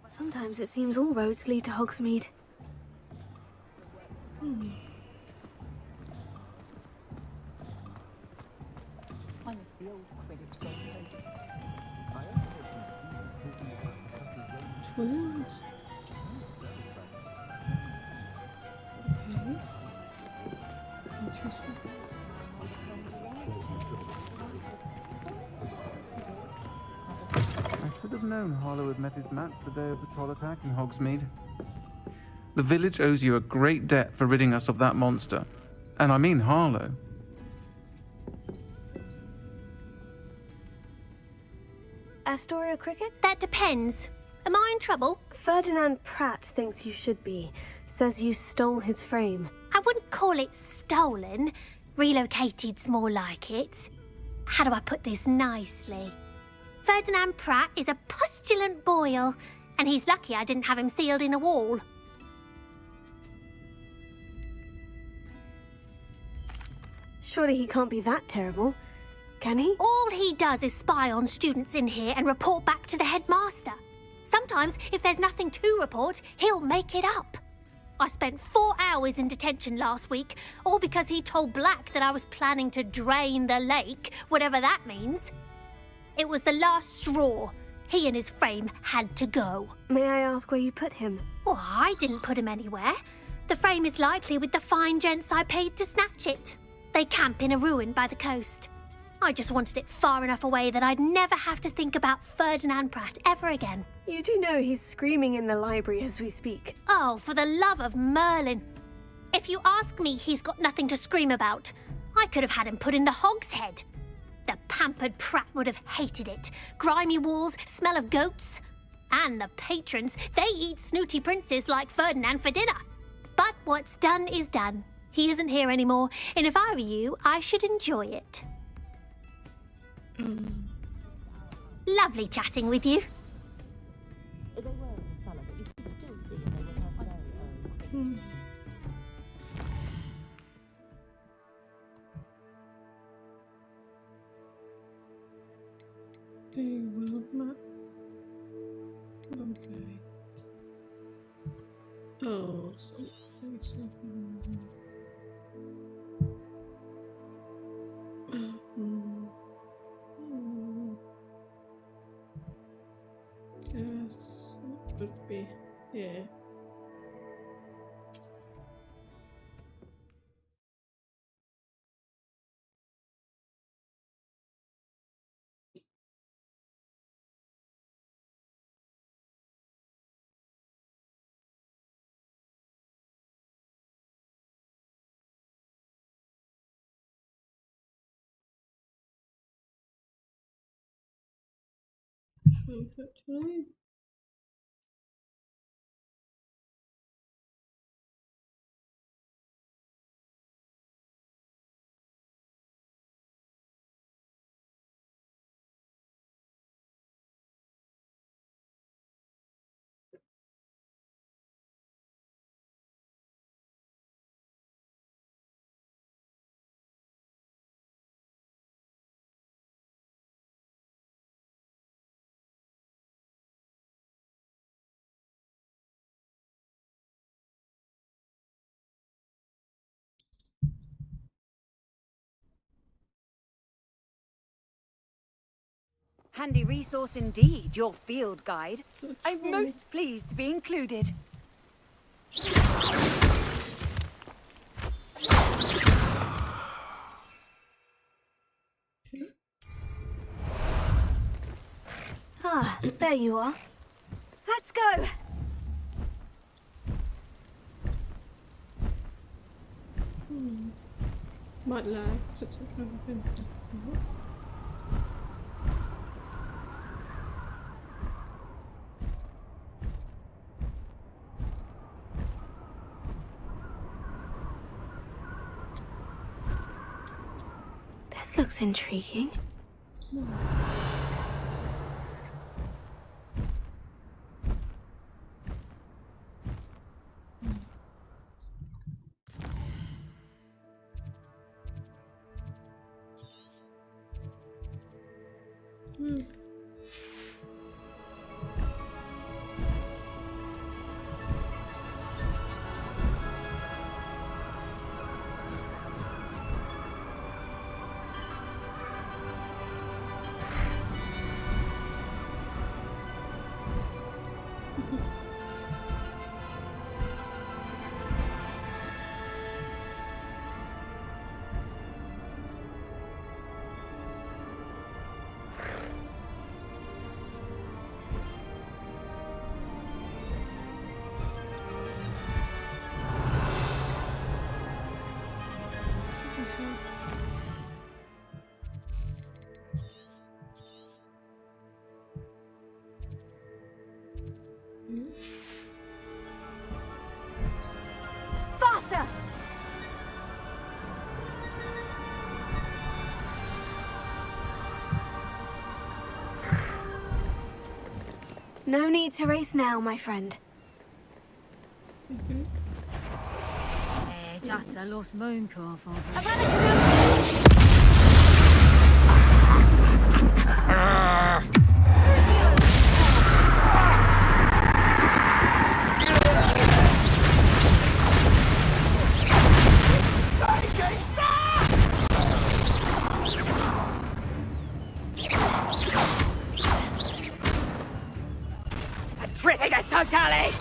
C: Sometimes it seems all roads lead to Hogsmeade.
A: Interesting.
R: I should have known Harlow had met his match the day of the troll attack in Hogsmeade. The village owes you a great debt for ridding us of that monster. And I mean Harlow.
C: Astoria Cricket?
K: That depends. Am I in trouble?
C: Ferdinand Pratt thinks you should be. Says you stole his frame.
K: I wouldn't call it stolen. Relocated's more like it. How do I put this nicely? Ferdinand Pratt is a pustulant boil, and he's lucky I didn't have him sealed in a wall.
C: Surely he can't be that terrible, can he?
K: All he does is spy on students in here and report back to the headmaster. Sometimes, if there's nothing to report, he'll make it up. I spent 4 hours in detention last week, all because he told Black that I was planning to drain the lake, whatever that means. It was the last straw. He and his frame had to go.
C: May I ask where you put him?
K: Well, I didn't put him anywhere. The frame is likely with the fine gents I paid to snatch it. They camp in a ruin by the coast. I just wanted it far enough away that I'd never have to think about Ferdinand Pratt ever again.
C: You do know he's screaming in the library as we speak.
K: Oh, for the love of Merlin. If you ask me, he's got nothing to scream about. I could have had him put in the hogshead. The pampered Pratt would have hated it. Grimy walls, smell of goats. And the patrons, they eat snooty princes like Ferdinand for dinner. But what's done is done. He isn't here anymore, and if I were you, I should enjoy it. Lovely chatting with you.
M: They were in the cellar, but you could still see they were her very own.
A: World map. Okay. Oh, something. Yes, it would be here. Unfortunately.
E: Handy resource indeed, your field guide. I'm most pleased to be included.
C: Ah, there you are.
N: Let's go!
A: Might lag since I've never been before.
C: This looks intriguing.
N: Faster!
C: No need to race now, my friend.
I: Just a lost moon car,
E: Tricking us totally!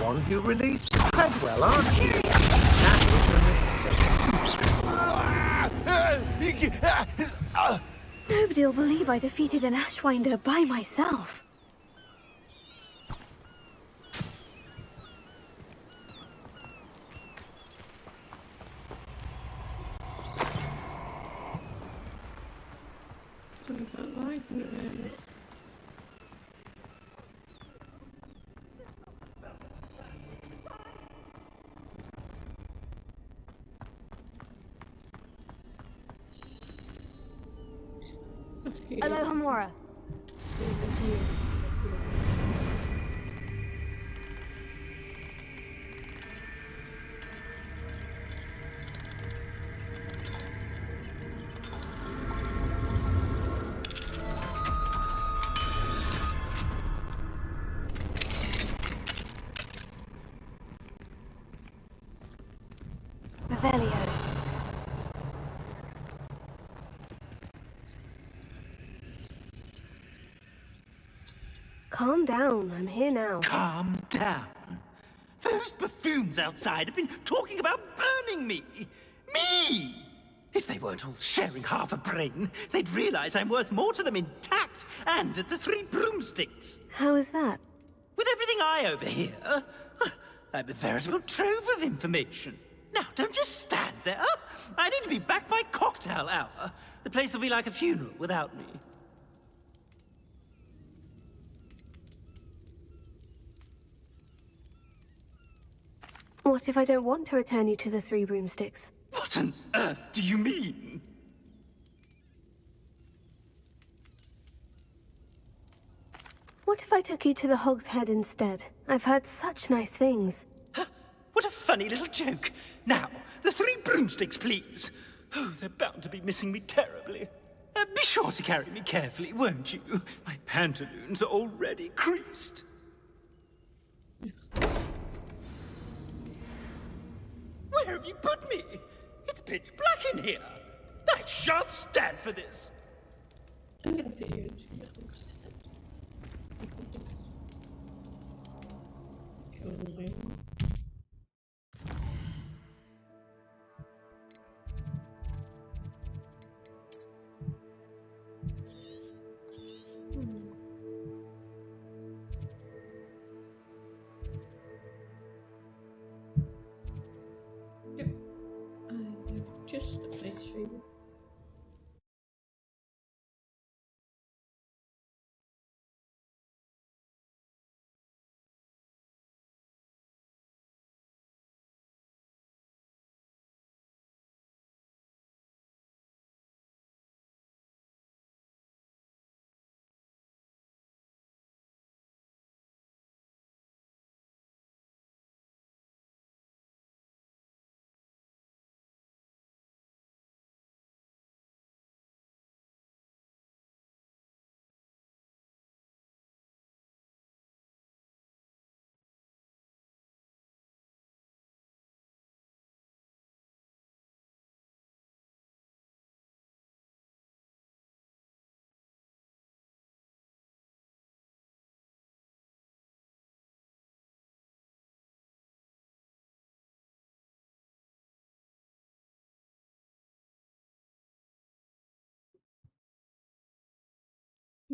H: one who released Treadwell, aren't you?
C: Nobody'll believe I defeated an Ashwinder by myself. Hello, Hamora. Revelio. Calm down, I'm here now.
Q: Calm down. Those buffoons outside have been talking about burning me. Me! If they weren't all sharing half a brain, they'd realize I'm worth more to them intact and at the Three Broomsticks.
C: How is that?
Q: With everything I overhear, I'm a veritable trove of information. Now, don't just stand there. I need to be back by cocktail hour. The place will be like a funeral without me.
C: What if I don't want to return you to the Three Broomsticks?
Q: What on earth do you mean?
C: What if I took you to the Hog's Head instead? I've heard such nice things.
Q: What a funny little joke. Now, the Three Broomsticks, please. Oh, they're bound to be missing me terribly. Be sure to carry me carefully, won't you? My pantaloons are already creased. Where have you put me? It's pitch black in here. I shan't stand for this.
A: I'm gonna put you into the Yep. I have just the place for you.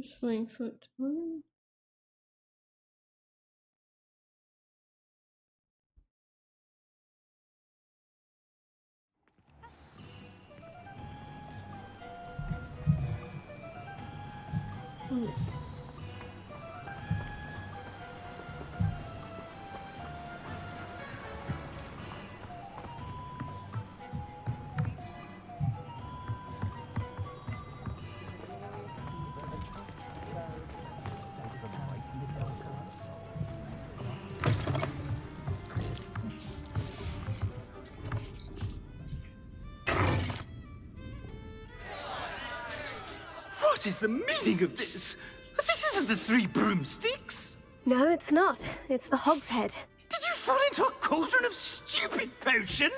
A: Just waiting for it to run. Wonderful.
Q: What is the meaning of this? This isn't the Three Broomsticks.
C: No, it's not. It's the Hog's Head.
Q: Did you fall into a cauldron of stupid potion?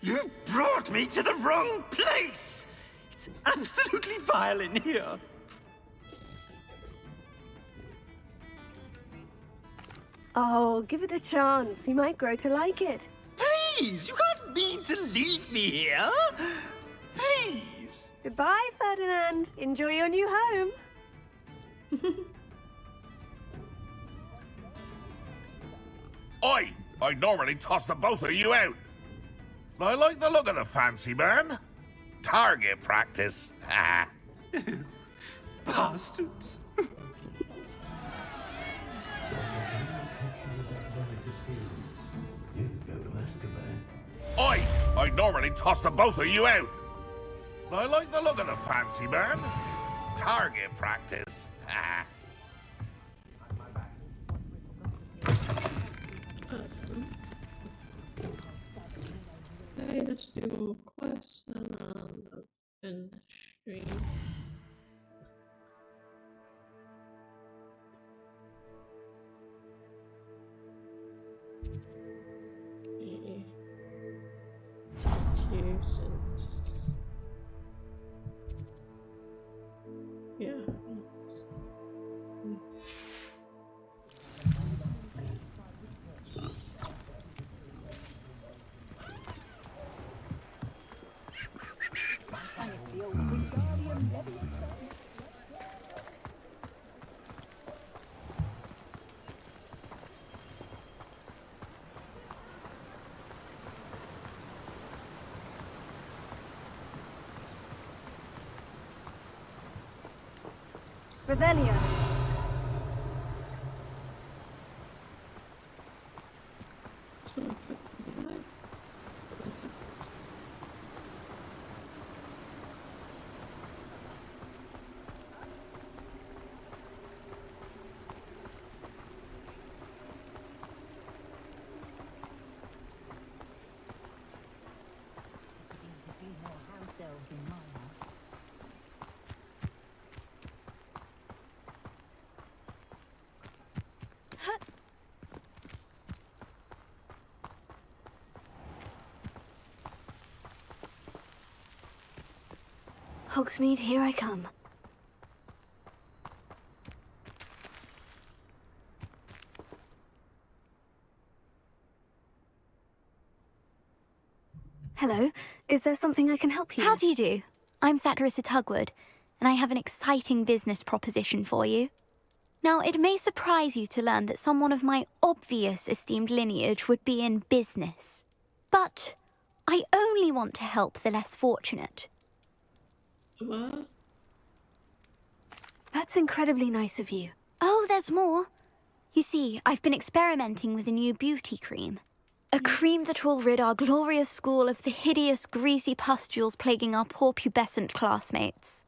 Q: You've brought me to the wrong place. It's absolutely vile in here.
C: Oh, give it a chance. You might grow to like it.
Q: Please, you can't mean to leave me here. Please.
C: Goodbye, Ferdinand. Enjoy your new home.
S: I normally toss the both of you out. I like the look of the fancy man. Target practice. Ha.
Q: Bastards.
S: I normally toss the both of you out. I like the look of the fancy man. Target practice. Ha.
A: Okay, let's do one more quest and then open the stream. Okay. Yeah.
C: Revelio. Hogsmeade, here I come. Hello, is there something I can help you
T: How
C: with?
T: do you do? I'm Satirissa Tugwood, and I have an exciting business proposition for you. Now, it may surprise you to learn that someone of my obvious esteemed lineage would be in business. But I only want to help the less fortunate.
A: What?
C: That's incredibly nice of you.
T: Oh, there's more. You see, I've been experimenting with a new beauty cream. A cream that will rid our glorious school of the hideous, greasy pustules plaguing our poor pubescent classmates.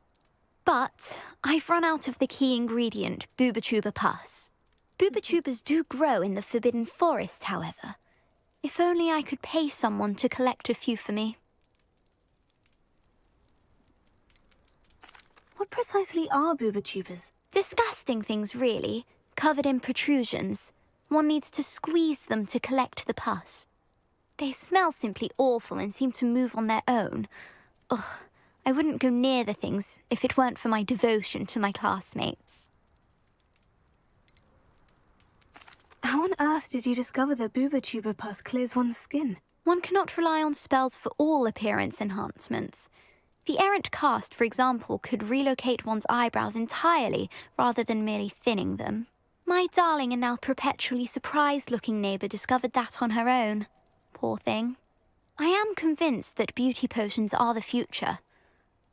T: But I've run out of the key ingredient, Booba-Tuber pus. Booba-Tubers do grow in the Forbidden Forest, however. If only I could pay someone to collect a few for me.
C: What precisely are Booba-Tubers?
T: Disgusting things, really, covered in protrusions. One needs to squeeze them to collect the pus. They smell simply awful and seem to move on their own. Ugh, I wouldn't go near the things if it weren't for my devotion to my classmates.
C: How on earth did you discover that Booba-Tuber pus clears one's skin?
T: One cannot rely on spells for all appearance enhancements. The errant cast, for example, could relocate one's eyebrows entirely rather than merely thinning them. My darling and now perpetually surprised-looking neighbour discovered that on her own. Poor thing. I am convinced that beauty potions are the future.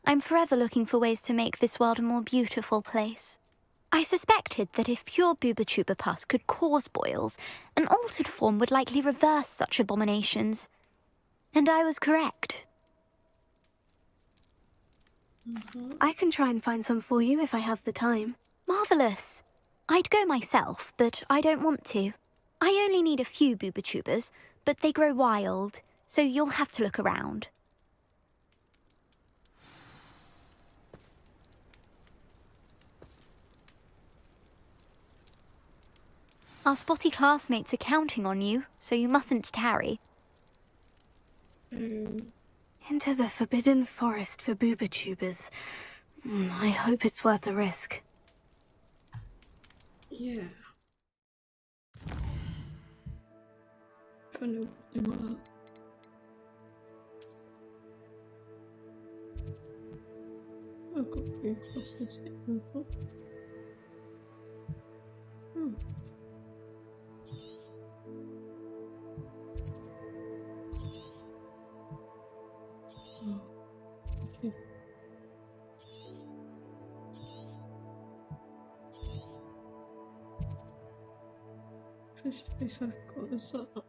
T: I'm forever looking for ways to make this world a more beautiful place. I suspected that if pure Booba-Tuber pus could cause boils, an altered form would likely reverse such abominations. And I was correct.
C: I can try and find some for you if I have the time.
T: Marvellous. I'd go myself, but I don't want to. I only need a few Booba-Tubers, but they grow wild, so you'll have to look around. Our spotty classmates are counting on you, so you mustn't tarry.
C: Into the Forbidden Forest for Booba-Tubers. I hope it's worth the risk.
A: Yeah. trying to work. I've got 3 crosses here. Okay. First place I've got is that.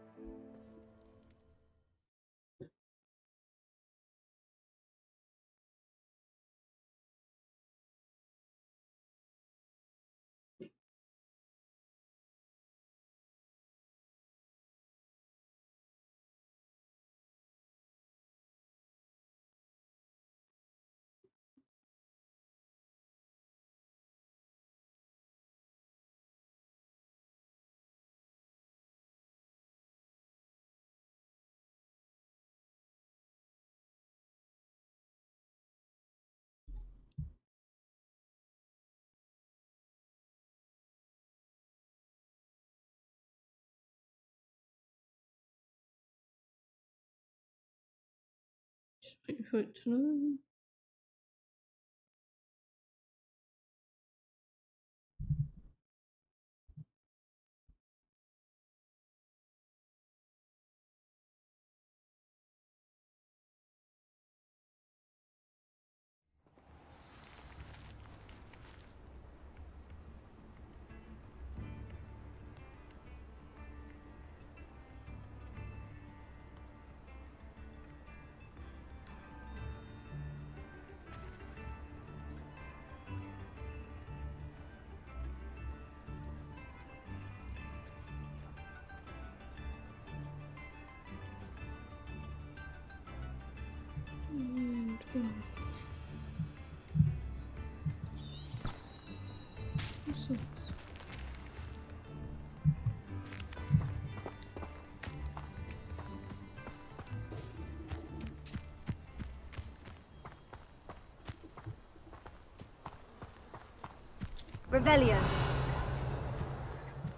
A: Just waiting for it to load. What's this?
C: Revelio.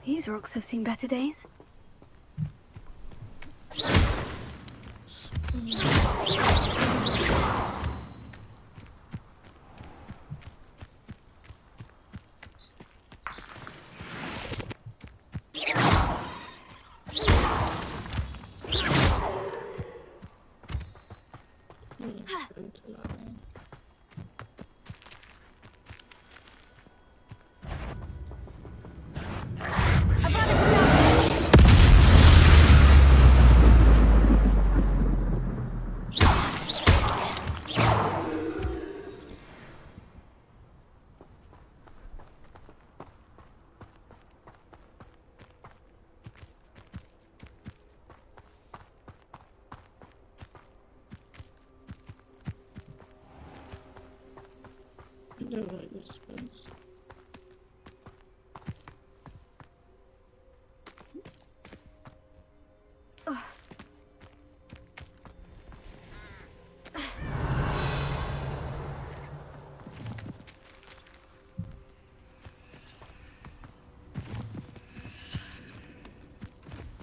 C: These rocks have seen better days. I don't like this space.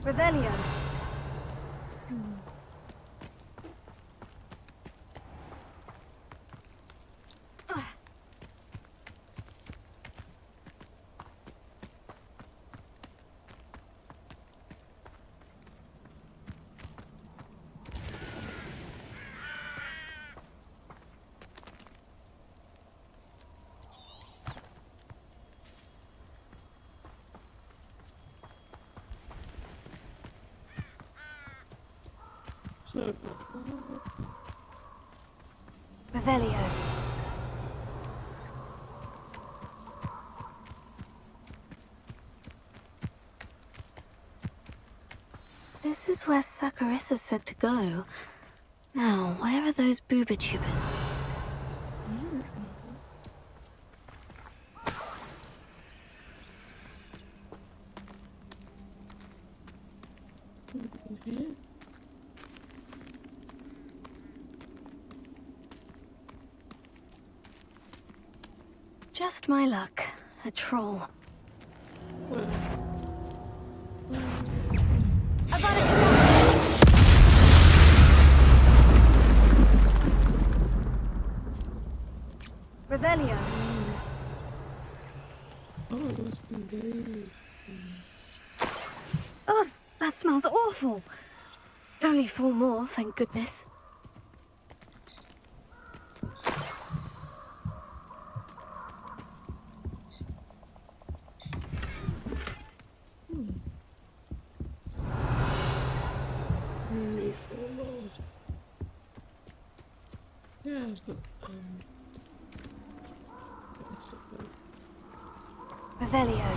C: Revelio. Revelio. This is where Saccharissa said to go. Now, where are those booba tubers? Just my luck. A troll.
L: About
C: Revelio.
A: Oh, it must be very...
C: Oh, that smells awful. Only 4 more, thank goodness.
A: Only 4 more. Yeah, but,
C: Revelio.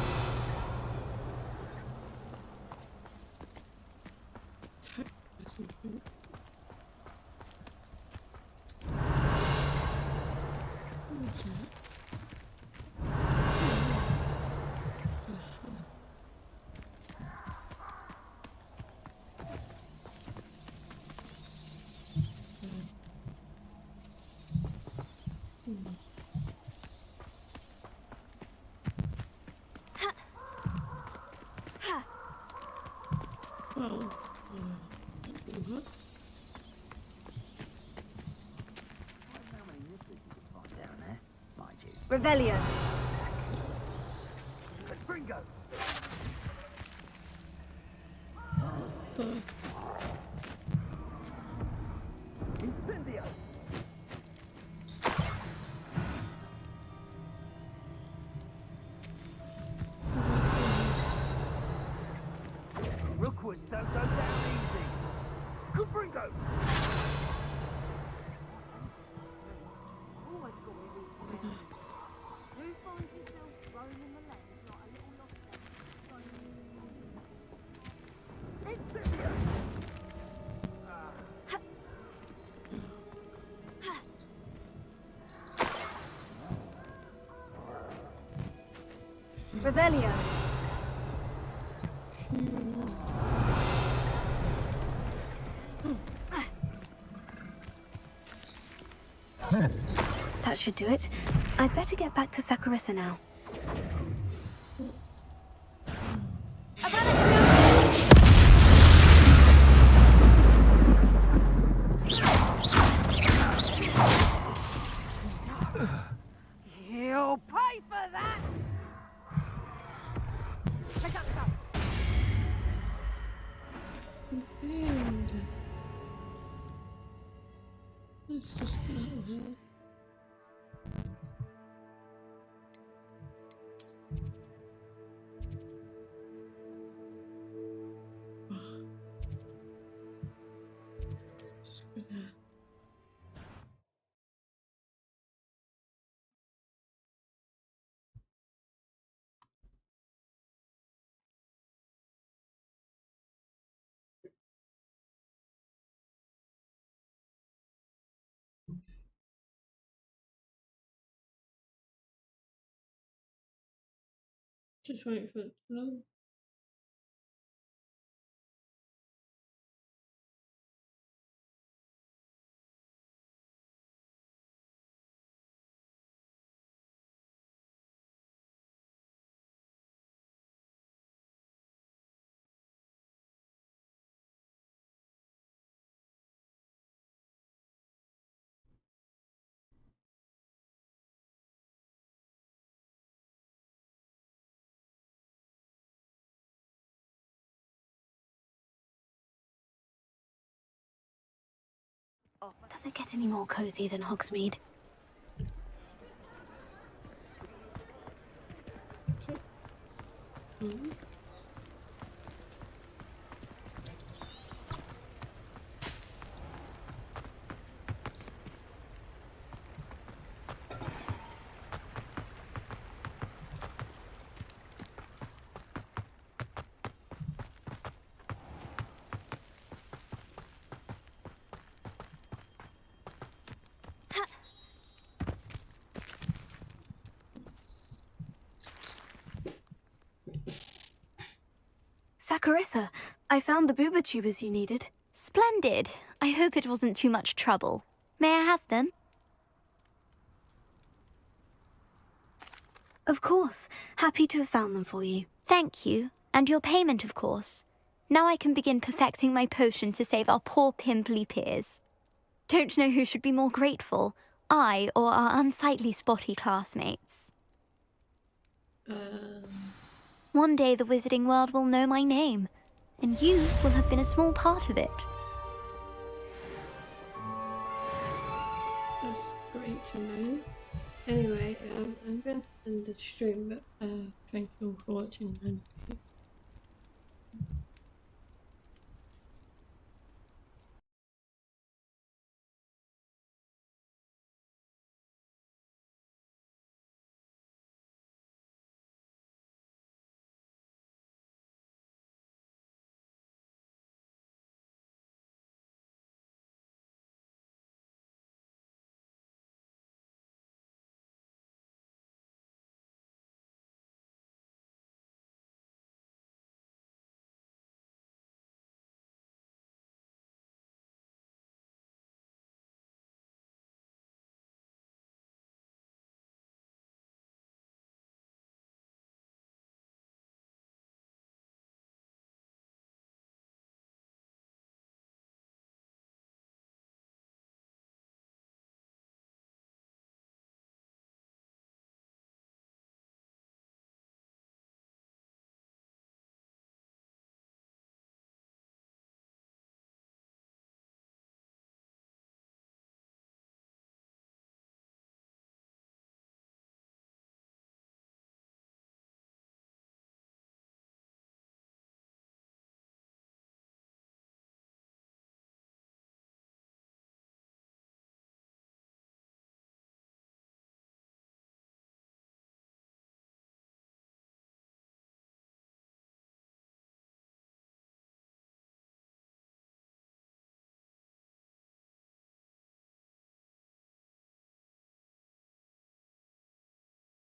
C: Revelio.
Q: Gringo! Incendio! Rookwoods don't go down easy. Good Gringo!
C: Revelio. That should do it. I'd better get back to Sakurisa now.
I: You'll pay for that! Pick up the gun.
A: And let's just go ahead. Just waiting for it to load.
C: Does it get any more cozy than Hogsmeade? Sakurisa, I found the booba tubers you needed.
T: Splendid. I hope it wasn't too much trouble. May I have them?
C: Of course. Happy to have found them for you.
T: Thank you. And your payment, of course. Now I can begin perfecting my potion to save our poor pimply peers. Don't know who should be more grateful. I or our unsightly spotty classmates. One day the wizarding world will know my name, and you will have been a small part of it.
A: That's great to know. Anyway, I'm going to end the stream, but thank you all for watching.